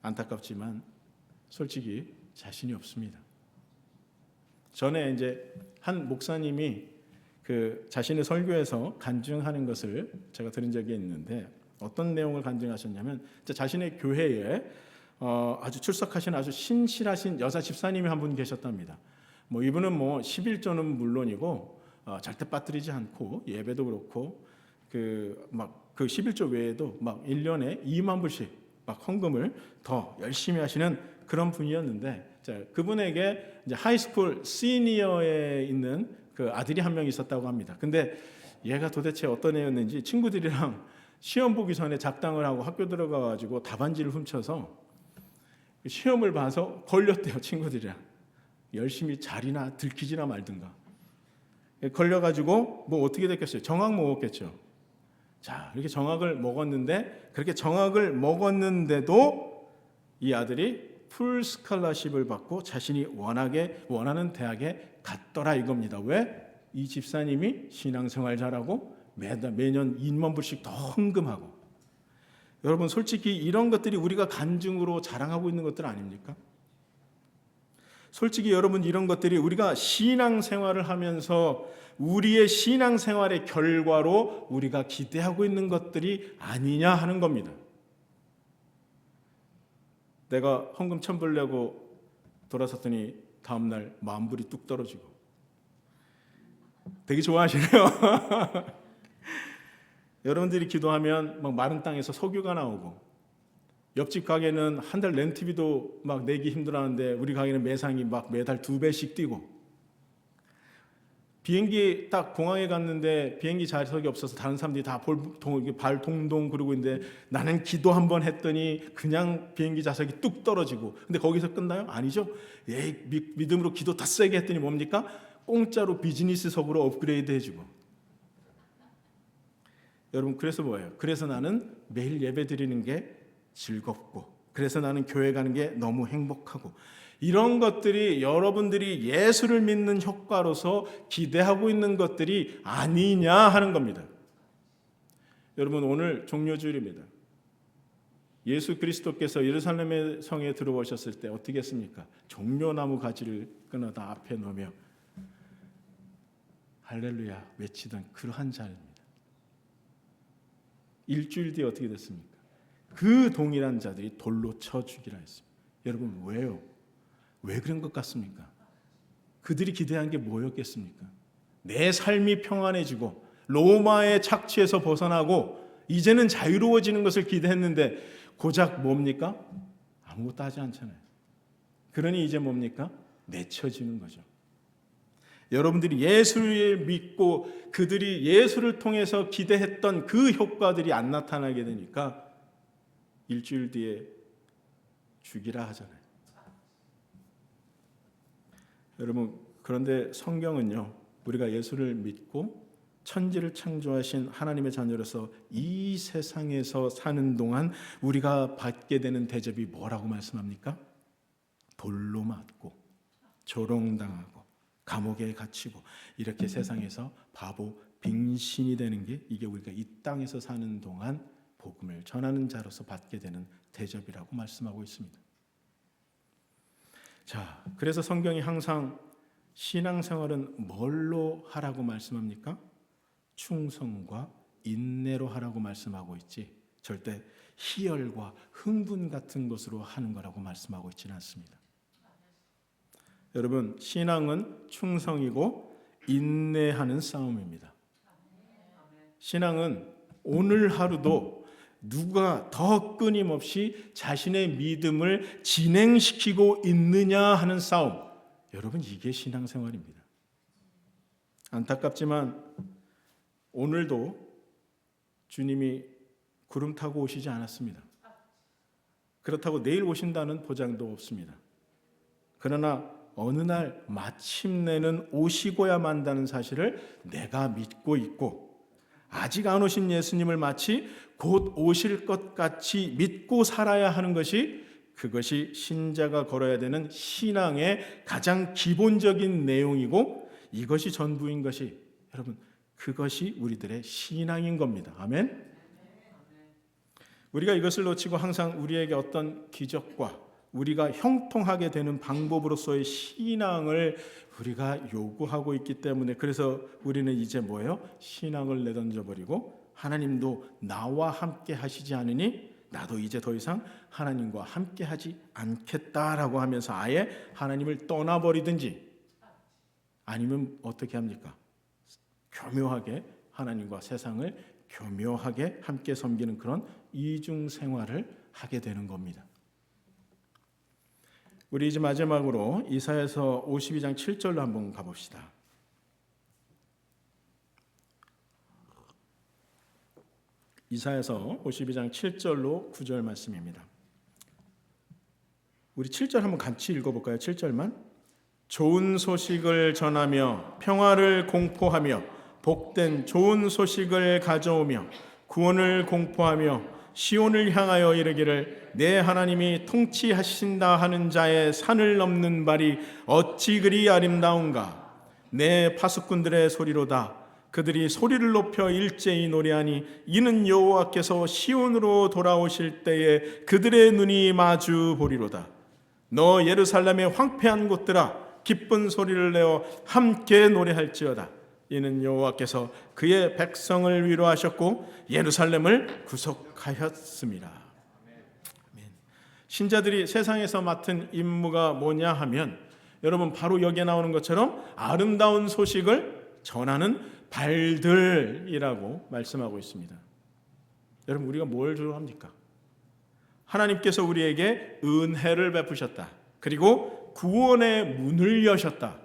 안타깝지만 솔직히 자신이 없습니다. 전에 이제 한 목사님이 그 자신의 설교에서 간증하는 것을 제가 들은 적이 있는데 어떤 내용을 간증하셨냐면 자신의 교회에 아주 출석하신 아주 신실하신 여자 집사님이 한 분 계셨답니다. 뭐 이분은 뭐 11조는 물론이고 절대 빠뜨리지 않고 예배도 그렇고 그 11조 외에도 막 1년에 2만 불씩 막 헌금을 더 열심히 하시는 그런 분이었는데 그분에게 이제 하이스쿨 시니어에 있는 그 아들이 한 명 있었다고 합니다. 근데 얘가 도대체 어떤 애였는지 친구들이랑 시험 보기 전에 작당을 하고 학교 들어가 가지고 답안지를 훔쳐서 시험을 봐서 걸렸대요. 친구들이랑 열심히 잘이나 들키지나 말든가 걸려가지고 뭐 어떻게 됐겠어요? 정학 먹었겠죠. 자, 이렇게 정학을 먹었는데 그렇게 정학을 먹었는데도 이 아들이 풀 스칼라십을 받고 자신이 원하는 대학에 갔더라 이겁니다. 왜? 이 집사님이 신앙생활 잘하고 매년 2만 불씩 더 헌금하고. 여러분 솔직히 이런 것들이 우리가 간증으로 자랑하고 있는 것들 아닙니까? 솔직히 여러분 이런 것들이 우리가 신앙생활을 하면서 우리의 신앙생활의 결과로 우리가 기대하고 있는 것들이 아니냐 하는 겁니다. 내가 헌금 1,000불 내고 돌아섰더니 다음날 10,000불이 뚝 떨어지고 되게 좋아하시네요. 여러분들이 기도하면 막 마른 땅에서 석유가 나오고 옆집 가게는 한 달 렌트비도 막 내기 힘들어하는데 우리 가게는 매상이 막 매달 2배씩 뛰고 비행기 딱 공항에 갔는데 비행기 좌석이 없어서 다른 사람들이 다 발 동동 그러고 있는데 나는 기도 한번 했더니 그냥 비행기 좌석이 뚝 떨어지고 근데 거기서 끝나요? 아니죠. 믿음으로 기도 더 세게 했더니 뭡니까? 공짜로 비즈니스석으로 업그레이드 해주고. 여러분 그래서 뭐예요? 그래서 나는 매일 예배 드리는 게 즐겁고 그래서 나는 교회 가는 게 너무 행복하고 이런 것들이 여러분들이 예수를 믿는 효과로서 기대하고 있는 것들이 아니냐 하는 겁니다. 여러분 오늘 종료주일입니다. 예수 그리스도께서 예루살렘의 성에 들어오셨을 때 어떻게 했습니까? 종려나무 가지를 끊어다 앞에 놓으며 할렐루야 외치던 그러한 자입니다. 일주일 뒤에 어떻게 됐습니까? 그 동일한 자들이 돌로 쳐 죽이라 했습니다. 여러분 왜요? 왜 그런 것 같습니까? 그들이 기대한 게 뭐였겠습니까? 내 삶이 평안해지고 로마의 착취에서 벗어나고 이제는 자유로워지는 것을 기대했는데 고작 뭡니까? 아무것도 하지 않잖아요. 그러니 이제 뭡니까? 내쳐지는 거죠. 여러분들이 예수를 믿고 그들이 예수를 통해서 기대했던 그 효과들이 안 나타나게 되니까 일주일 뒤에 죽이라 하잖아요. 여러분 그런데 성경은요 우리가 예수를 믿고 천지를 창조하신 하나님의 자녀로서 이 세상에서 사는 동안 우리가 받게 되는 대접이 뭐라고 말씀합니까? 돌로 맞고 조롱당하고 감옥에 갇히고 이렇게 세상에서 바보 빙신이 되는 게 이게 우리가 이 땅에서 사는 동안 복음을 전하는 자로서 받게 되는 대접이라고 말씀하고 있습니다. 자, 그래서 성경이 항상 신앙생활은 뭘로 하라고 말씀합니까? 충성과 인내로 하라고 말씀하고 있지, 절대 희열과 흥분 같은 것으로 하는 거라고 말씀하고 있지는 않습니다. 여러분, 신앙은 충성이고 인내하는 싸움입니다. 신앙은 오늘 하루도 누가 더 끊임없이 자신의 믿음을 진행시키고 있느냐 하는 싸움. 여러분, 이게 신앙생활입니다. 안타깝지만 오늘도 주님이 구름 타고 오시지 않았습니다. 그렇다고 내일 오신다는 보장도 없습니다. 그러나 어느 날 마침내는 오시고야 만다는 사실을 내가 믿고 있고, 아직 안 오신 예수님을 마치 곧 오실 것 같이 믿고 살아야 하는 것이, 그것이 신자가 걸어야 되는 신앙의 가장 기본적인 내용이고, 이것이 전부인 것이, 여러분, 그것이 우리들의 신앙인 겁니다. 아멘. 우리가 이것을 놓치고 항상 우리에게 어떤 기적과 우리가 형통하게 되는 방법으로서의 신앙을 우리가 요구하고 있기 때문에, 그래서 우리는 이제 뭐예요? 신앙을 내던져 버리고, 하나님도 나와 함께 하시지 않으니 나도 이제 더 이상 하나님과 함께 하지 않겠다라고 하면서 아예 하나님을 떠나버리든지, 아니면 어떻게 합니까? 교묘하게 하나님과 세상을 교묘하게 함께 섬기는 그런 이중 생활을 하게 되는 겁니다. 우리 이제 마지막으로 이사야서 52장 7절로 한번 가봅시다. 이사야서 52장 7절로 9절 말씀입니다. 우리 7절 한번 같이 읽어볼까요? 7절만. 좋은 소식을 전하며 평화를 공포하며 복된 좋은 소식을 가져오며 구원을 공포하며 시온을 향하여 이르기를 내 하나님이 통치하신다 하는 자의 산을 넘는 발이 어찌 그리 아름다운가. 내 파수꾼들의 소리로다. 그들이 소리를 높여 일제히 노래하니 이는 여호와께서 시온으로 돌아오실 때에 그들의 눈이 마주 보리로다. 너 예루살렘의 황폐한 곳들아, 기쁜 소리를 내어 함께 노래할지어다. 이는 여호와께서 그의 백성을 위로하셨고 예루살렘을 구속하였습니다. 아멘. 신자들이 세상에서 맡은 임무가 뭐냐 하면, 여러분, 바로 여기에 나오는 것처럼 아름다운 소식을 전하는 발들이라고 말씀하고 있습니다. 여러분, 우리가 뭘 주로 합니까? 하나님께서 우리에게 은혜를 베푸셨다. 그리고 구원의 문을 여셨다.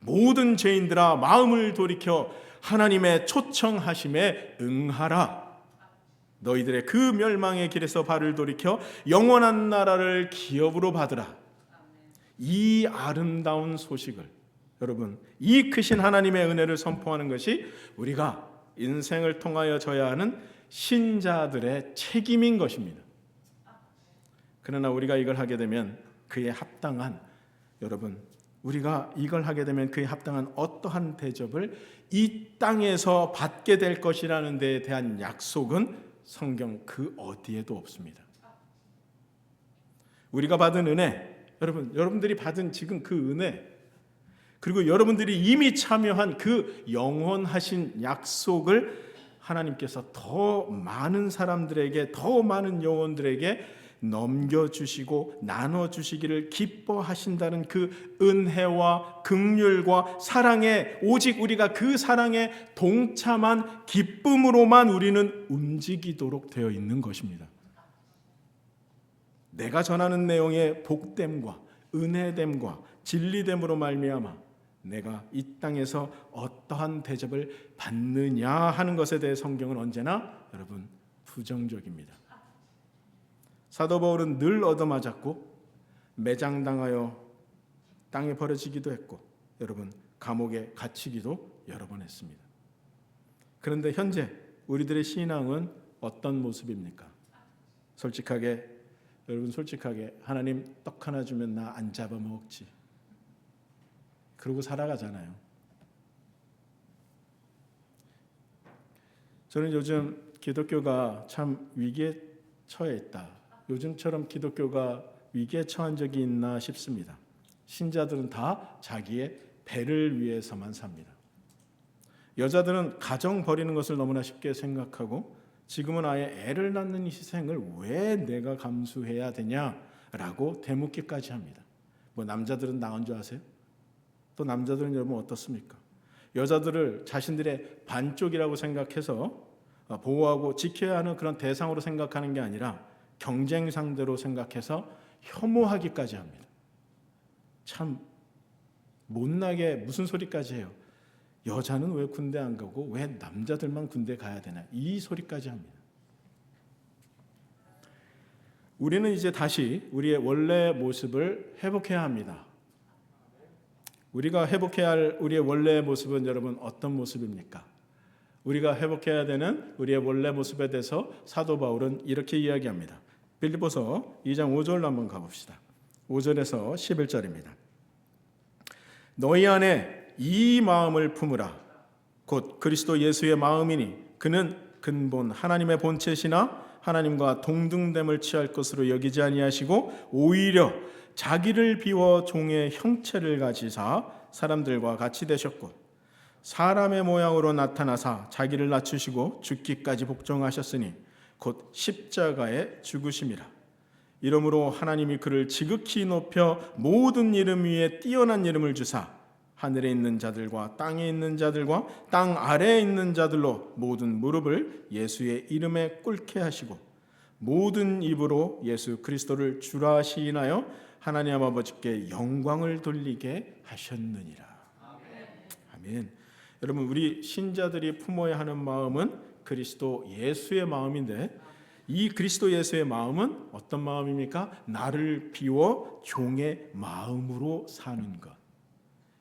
모든 죄인들아, 마음을 돌이켜 하나님의 초청하심에 응하라. 너희들의 그 멸망의 길에서 발을 돌이켜 영원한 나라를 기업으로 받으라. 이 아름다운 소식을, 여러분, 이 크신 하나님의 은혜를 선포하는 것이 우리가 인생을 통하여 져야 하는 신자들의 책임인 것입니다. 그러나 우리가 이걸 하게 되면 그에 합당한, 여러분, 우리가 이걸 하게 되면 그에 합당한 어떠한 대접을 이 땅에서 받게 될 것이라는 데에 대한 약속은 성경 그 어디에도 없습니다. 우리가 받은 은혜, 여러분들이 받은 지금 그 은혜, 그리고 여러분들이 이미 참여한 그 영원하신 약속을 하나님께서 더 많은 사람들에게, 더 많은 영혼들에게 넘겨주시고 나눠주시기를 기뻐하신다는 그 은혜와 긍휼과 사랑에, 오직 우리가 그 사랑에 동참한 기쁨으로만 우리는 움직이도록 되어 있는 것입니다. 내가 전하는 내용의 복됨과 은혜됨과 진리됨으로 말미암아 내가 이 땅에서 어떠한 대접을 받느냐 하는 것에 대해 성경은 언제나, 여러분, 부정적입니다. 사도 바울은 늘 얻어맞았고 매장당하여 땅에 버려지기도 했고, 여러분, 감옥에 갇히기도 여러 번 했습니다. 그런데 현재 우리들의 신앙은 어떤 모습입니까? 여러분 솔직하게 하나님 떡 하나 주면 나 안 잡아먹지, 그러고 살아가잖아요. 저는 요즘 기독교가 참 위기에 처해 있다, 요즘처럼 기독교가 위기에 처한 적이 있나 싶습니다. 신자들은 다 자기의 배를 위해서만 삽니다. 여자들은 가정 버리는 것을 너무나 쉽게 생각하고 지금은 아예 애를 낳는 이 희생을 왜 내가 감수해야 되냐라고 되묻기까지 합니다. 뭐 남자들은 나은 줄 아세요? 또 남자들은 여러분 어떻습니까? 여자들을 자신들의 반쪽이라고 생각해서 보호하고 지켜야 하는 그런 대상으로 생각하는 게 아니라 경쟁 상대로 생각해서 혐오하기까지 합니다. 참 못나게 무슨 소리까지 해요. 여자는 왜 군대 안 가고 왜 남자들만 군대 가야 되나, 이 소리까지 합니다. 우리는 이제 다시 우리의 원래 모습을 회복해야 합니다. 우리가 회복해야 할 우리의 원래 모습은 여러분 어떤 모습입니까? 우리가 회복해야 되는 우리의 원래 모습에 대해서 사도 바울은 이렇게 이야기합니다. 빌립보서 2장 5절로 한번 가봅시다. 5절에서 11절입니다. 너희 안에 이 마음을 품으라. 곧 그리스도 예수의 마음이니 그는 근본 하나님의 본체시나 하나님과 동등됨을 취할 것으로 여기지 아니하시고 오히려 자기를 비워 종의 형체를 가지사 사람들과 같이 되셨고 사람의 모양으로 나타나사 자기를 낮추시고 죽기까지 복종하셨으니 곧 십자가에 죽으심이라. 이러므로 하나님이 그를 지극히 높여 모든 이름 위에 뛰어난 이름을 주사 하늘에 있는 자들과 땅에 있는 자들과 땅 아래에 있는 자들로 모든 무릎을 예수의 이름에 꿇게 하시고 모든 입으로 예수 그리스도를 주라 시인하여 하나님 아버지께 영광을 돌리게 하셨느니라. 아멘. 여러분, 우리 신자들이 품어야 하는 마음은 그리스도 예수의 마음인데 이 그리스도 예수의 마음은 어떤 마음입니까? 나를 비워 종의 마음으로 사는 것.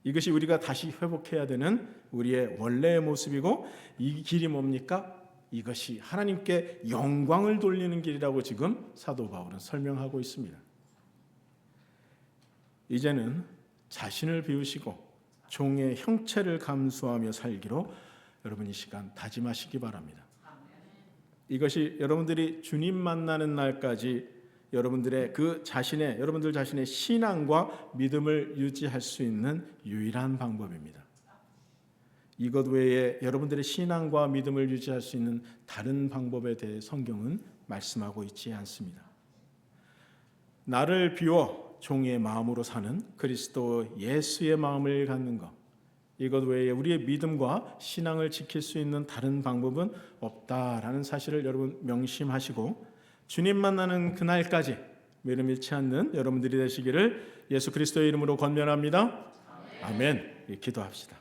이것이 우리가 다시 회복해야 되는 우리의 원래의 모습이고 이 길이 뭡니까? 이것이 하나님께 영광을 돌리는 길이라고 지금 사도 바울은 설명하고 있습니다. 이제는 자신을 비우시고 종의 형체를 감수하며 살기로 여러분 이 시간 다짐하시기 바랍니다. 이것이 여러분들이 주님 만나는 날까지 여러분들 자신의 신앙과 믿음을 유지할 수 있는 유일한 방법입니다. 이것 외에 여러분들의 신앙과 믿음을 유지할 수 있는 다른 방법에 대해 성경은 말씀하고 있지 않습니다. 나를 비워 종의 마음으로 사는 그리스도 예수의 마음을 갖는 것, 이것 외에 우리의 믿음과 신앙을 지킬 수 있는 다른 방법은 없다라는 사실을 여러분 명심하시고 주님 만나는 그날까지 믿음 잃지 않는 여러분들이 되시기를 예수 그리스도의 이름으로 권면합니다. 아멘. 기도합시다.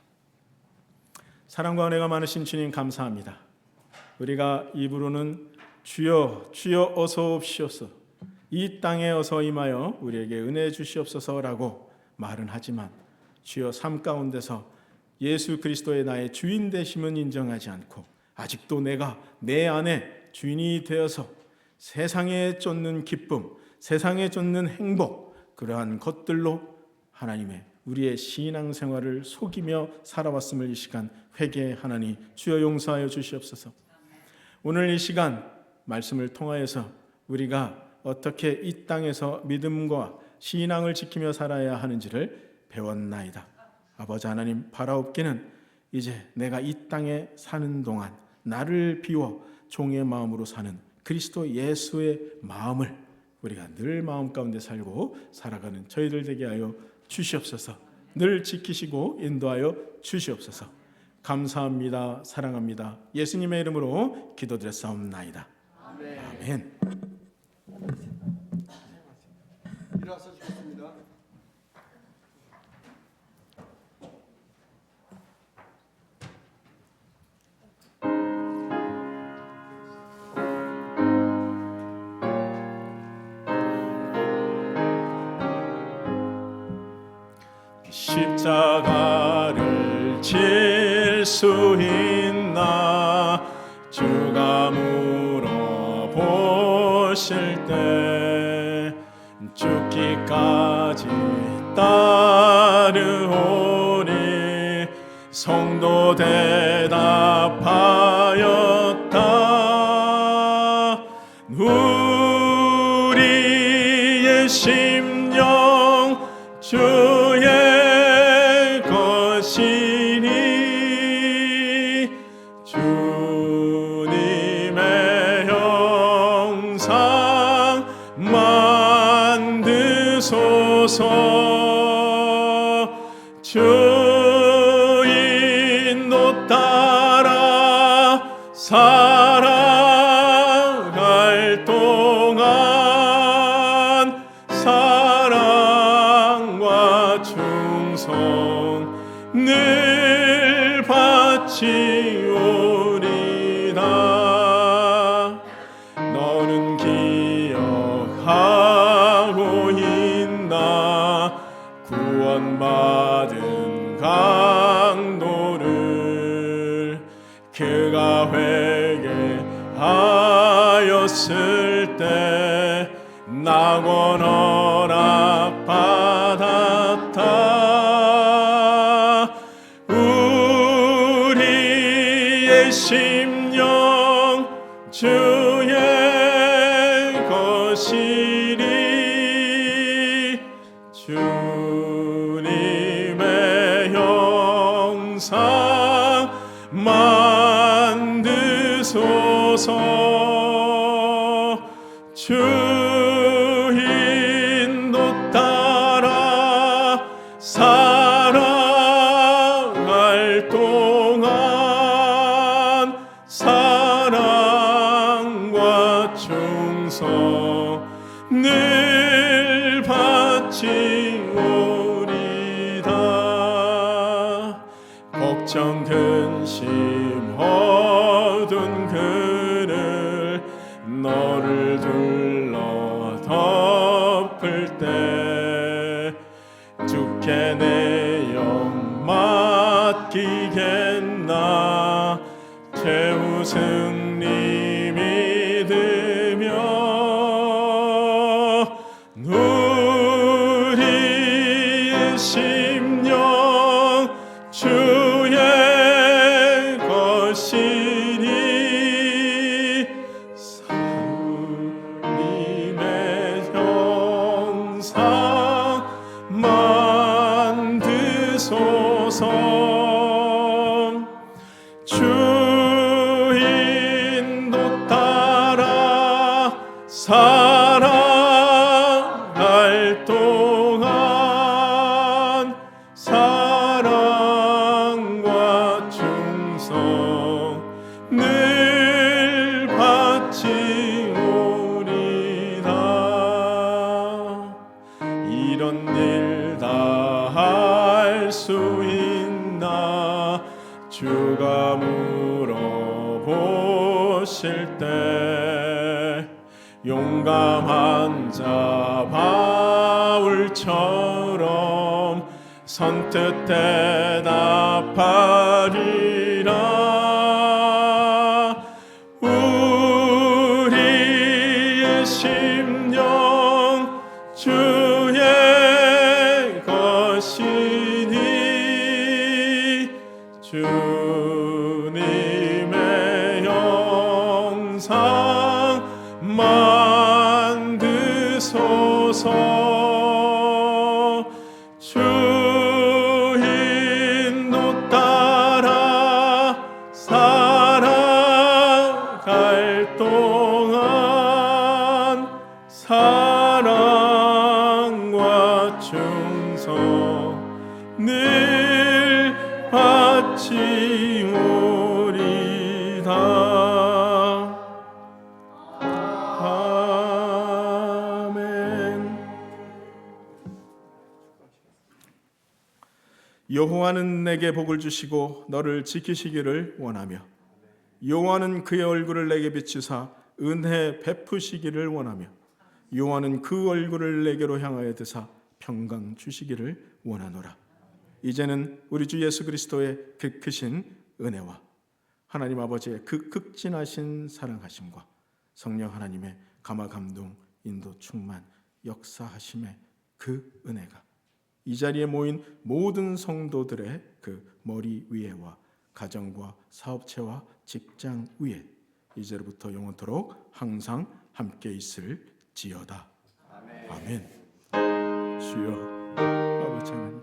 사랑과 은혜가 많으신 주님 감사합니다. 우리가 입으로는 주여 주여 어서 옵시옵소서, 이 땅에 어서 임하여 우리에게 은혜 주시옵소서라고 말은 하지만 주여 삶 가운데서 예수 그리스도의 나의 주인 되심은 인정하지 않고 아직도 내가 내 안에 주인이 되어서 세상에 쫓는 기쁨, 세상에 쫓는 행복, 그러한 것들로 하나님의 우리의 신앙생활을 속이며 살아왔음을 이 시간 회개하나니 주여 용서하여 주시옵소서. 오늘 이 시간 말씀을 통하여서 우리가 어떻게 이 땅에서 믿음과 신앙을 지키며 살아야 하는지를 배웠나이다. 아버지 하나님, 바라옵기는 이제 내가 이 땅에 사는 동안 나를 비워 종의 마음으로 사는 그리스도 예수의 마음을 우리가 늘 마음 가운데 살고 살아가는 저희들 되게 하여 주시옵소서. 늘 지키시고 인도하여 주시옵소서. 감사합니다. 사랑합니다. 예수님의 이름으로 기도드렸사옵나이다. 아멘. 일어서 주겠습니다. 십자가를 질 수 있나 주가 물어보실 때 죽기까지 따르오니 성도 대답하였다. 우리의 심령 주 주소서. 주 인도 따라 살아갈 동안 사랑과 충성 늘 바치오리다. 너는 기억하고 있나 구원받은 강도를. 그가 회개하였을 때 낙원 허락 받았다. 우리의 심령 주의 것이리. 주님의 형상 만드소서. 주 인도 따라 살아갈 동안 사랑과 충성 늘 바치오리다. 걱정 근심 어두운 그늘 너를 둘러 덮을 때 주께 내 영 맡기겠나. 최후 승리 믿으며 우리의 심령 주의 것이니. 주님의 형상 만드소서. 주 인도 따라 살아갈 동안 사랑과 충성 늘 바치오리다. 이런 일 다 할 수 있나 주가 물어보실 때 용감한 자 바울처럼 선뜻 대답하리라. 우리의 심령 주의 것이니. 주님의 형상 만드소서. 주 인도 따라 살아갈 동안 사랑과 충성 늘 바치오리다. 아멘. 여호와는 내게 복을 주시고 너를 지키시기를 원하며 여호와는 그의 얼굴을 내게 비추사 은혜 베푸시기를 원하며 여호와는 그 얼굴을 내게로 향하여 드사 평강 주시기를 원하노라. 이제는 우리 주 예수 그리스도의 그 크신 은혜와 하나님 아버지의 그 극진하신 사랑하심과 성령 하나님의 감화 감동 인도 충만 역사하심의 그 은혜가 이 자리에 모인 모든 성도들의 그 머리 위에와 가정과 사업체와 직장 위에 이제로부터 영원토록 항상 함께 있을지어다. 아멘. 주여 아버지 하나님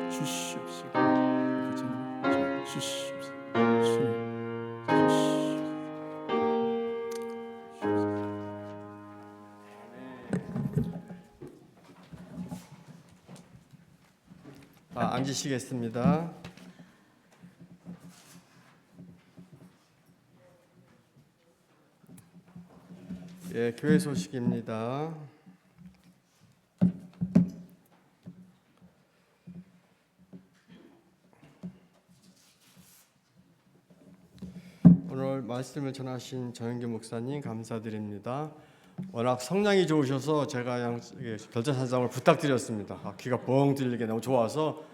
주시옵소서. 주시옵소서. 앉으시겠습니다. 예, 교회 소식입니다. 오늘 말씀을 전하신 정영규 목사님 감사드립니다. 워낙 성량이 좋으셔서 제가 그냥 별자 찬송을 부탁드렸습니다. 귀가 뻥 뚫리게 너무 좋아서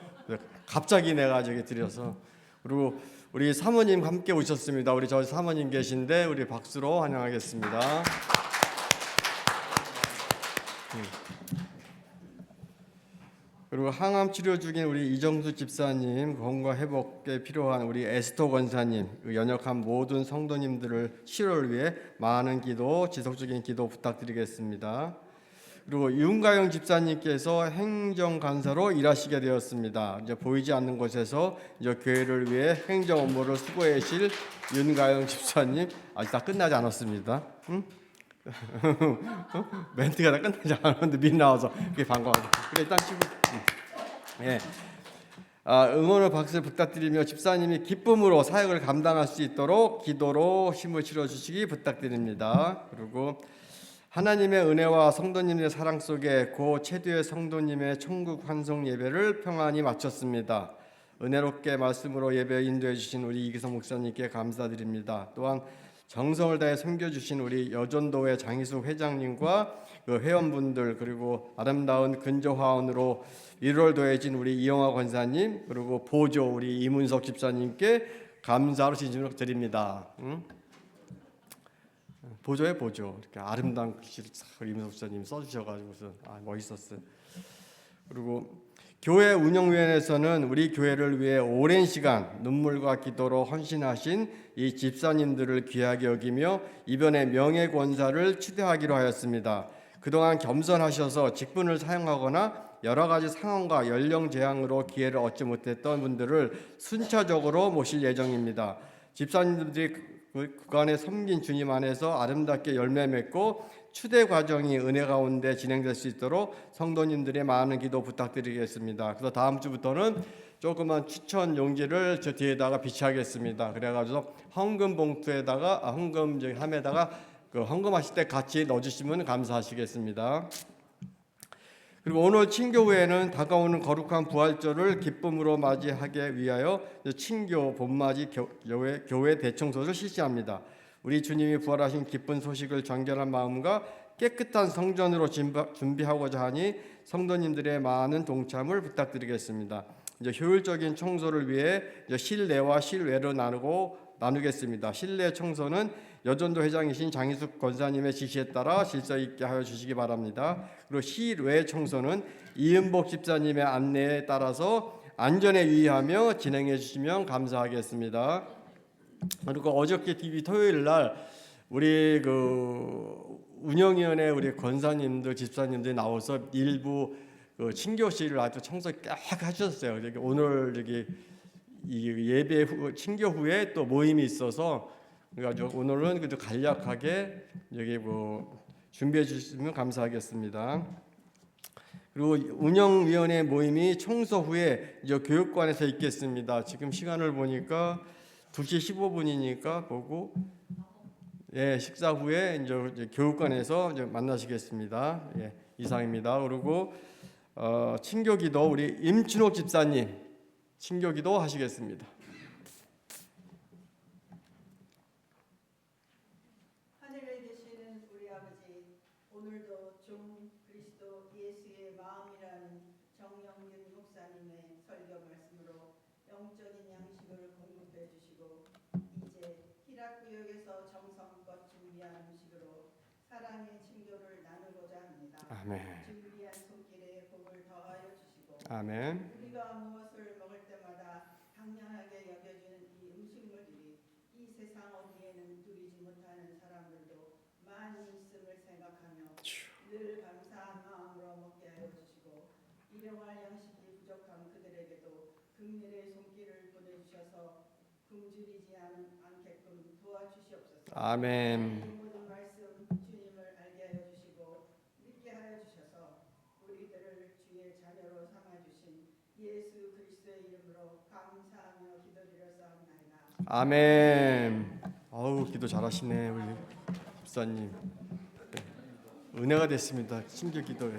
갑자기 내가 저기 드려서. 그리고 우리 사모님 함께 오셨습니다. 우리 저 사모님 계신데 우리 박수로 환영하겠습니다. 그리고 항암 치료 중인 우리 이정수 집사님, 건강 회복에 필요한 우리 에스터 권사님, 연약한 모든 성도님들을 치료를 위해 많은 기도, 지속적인 기도 부탁드리겠습니다. 그리고 윤가영 집사님께서 행정간사로 일하시게 되었습니다. 이제 보이지 않는 곳에서 이제 교회를 위해 행정 업무를 수고해 주실 윤가영 집사님, 아직 다 끝나지 않았습니다. 응? 멘트가 다 끝나지 않았는데 미리 나와서 그게 반가워요. 그래 일단 치고. 예. 응원의 박수 부탁드리며 집사님이 기쁨으로 사역을 감당할 수 있도록 기도로 힘을 실어 주시기 부탁드립니다. 그리고 하나님의 은혜와 성도님의 사랑 속에 고 체두의 성도님의 천국 환송 예배를 평안히 마쳤습니다. 은혜롭게 말씀으로 예배 인도해 주신 우리 이기성 목사님께 감사드립니다. 또한 정성을 다해 섬겨주신 우리 여전도회 장희숙 회장님과 그 회원분들, 그리고 아름다운 근조화원으로 1월 더해진 우리 이영화 권사님, 그리고 보조 우리 이문석 집사님께 감사로 진심으로 드립니다. 보조에 보조, 이렇게 아름다운 글씨를 이문석 집사님 써주셔가지고서 멋있었어요. 그리고 교회 운영위원회에서는 우리 교회를 위해 오랜 시간 눈물과 기도로 헌신하신 이 집사님들을 귀하게 여기며 이번에 명예권사를 추대하기로 하였습니다. 그동안 겸손하셔서 직분을 사용하거나 여러 가지 상황과 연령 제한으로 기회를 얻지 못했던 분들을 순차적으로 모실 예정입니다. 집사님들이 그간에 섬긴 주님 안에서 아름답게 열매 맺고 추대 과정이 은혜 가운데 진행될 수 있도록 성도님들의 많은 기도 부탁드리겠습니다. 그래서 다음 주부터는 조그만 추천 용지를 저 뒤에다가 비치하겠습니다. 그래가지고 헌금 봉투에다가 헌금 함에다가 그 헌금하실 때 같이 넣어주시면 감사하시겠습니다. 그리고 오늘 친교회에는 다가오는 거룩한 부활절을 기쁨으로 맞이하기 위하여 친교 봄맞이 교회 대청소를 실시합니다. 우리 주님이 부활하신 기쁜 소식을 전결한 마음과 깨끗한 성전으로 준비하고자 하니 성도님들의 많은 동참을 부탁드리겠습니다. 이제 효율적인 청소를 위해 실내와 실외로 나누겠습니다. 실내 청소는 여전도 회장이신 장희숙 권사님의 지시에 따라 질서 있게 하여 주시기 바랍니다. 그리고 실외 청소는 이은복 집사님의 안내에 따라서 안전에 유의하며 진행해 주시면 감사하겠습니다. 그리고 어저께 TV 토요일 날 우리 그 운영위원회 우리 권사님들 집사님들이 나와서 일부 그 친교실을 아주 청소 꽉 하셨어요. 오늘 여기 이 예배 후, 친교 후에 또 모임이 있어서 그래가지고 오늘은 그래도 간략하게 여기 뭐 준비해 주시면 감사하겠습니다. 그리고 운영위원회 모임이 청소 후에 이제 교육관에서 있겠습니다. 지금 시간을 보니까 2시 15분이니까 보고 예, 식사 후에 이제 교육관에서 이제 만나시겠습니다. 예, 이상입니다. 그리고 친교기도 우리 임춘옥 집사님 친교기도 하시겠습니다. 하늘에 계시는 우리 아버지, 오늘도 종 그리스도 예수의 마음이라는 정영균 목사님의 설교 말씀으로 영적인 양식을 공급해 주시고 이제 히락구역에서 정성껏 준비한 음식으로 사랑의 친교를 나누고자 합니다. 아멘. 준비한 손길에 복을 더하여 주시고 아멘. 우리가 무엇을 먹을 때마다 당연하게 여겨지는 이 음식물들이 이 세상 어디에는 누리지 못하는 사람들도 많이 있음을 생각하며 늘 감사한 마음으로 먹게 하여 주시고 일용할 양식이 부족한 그들에게도 긍휼의 손길을 보내주셔서 굶주리지 않게끔 도와주시옵소서. 아멘. 이 모든 말씀 주님을 알게 하여 주시고 믿게 하여 주셔서 우리들을 주의 자녀로 삼아주신 예수 그리스도 아멘. 어우 기도 잘하시네 우리 집사님. 은혜가 됐습니다. 심겨 기도에.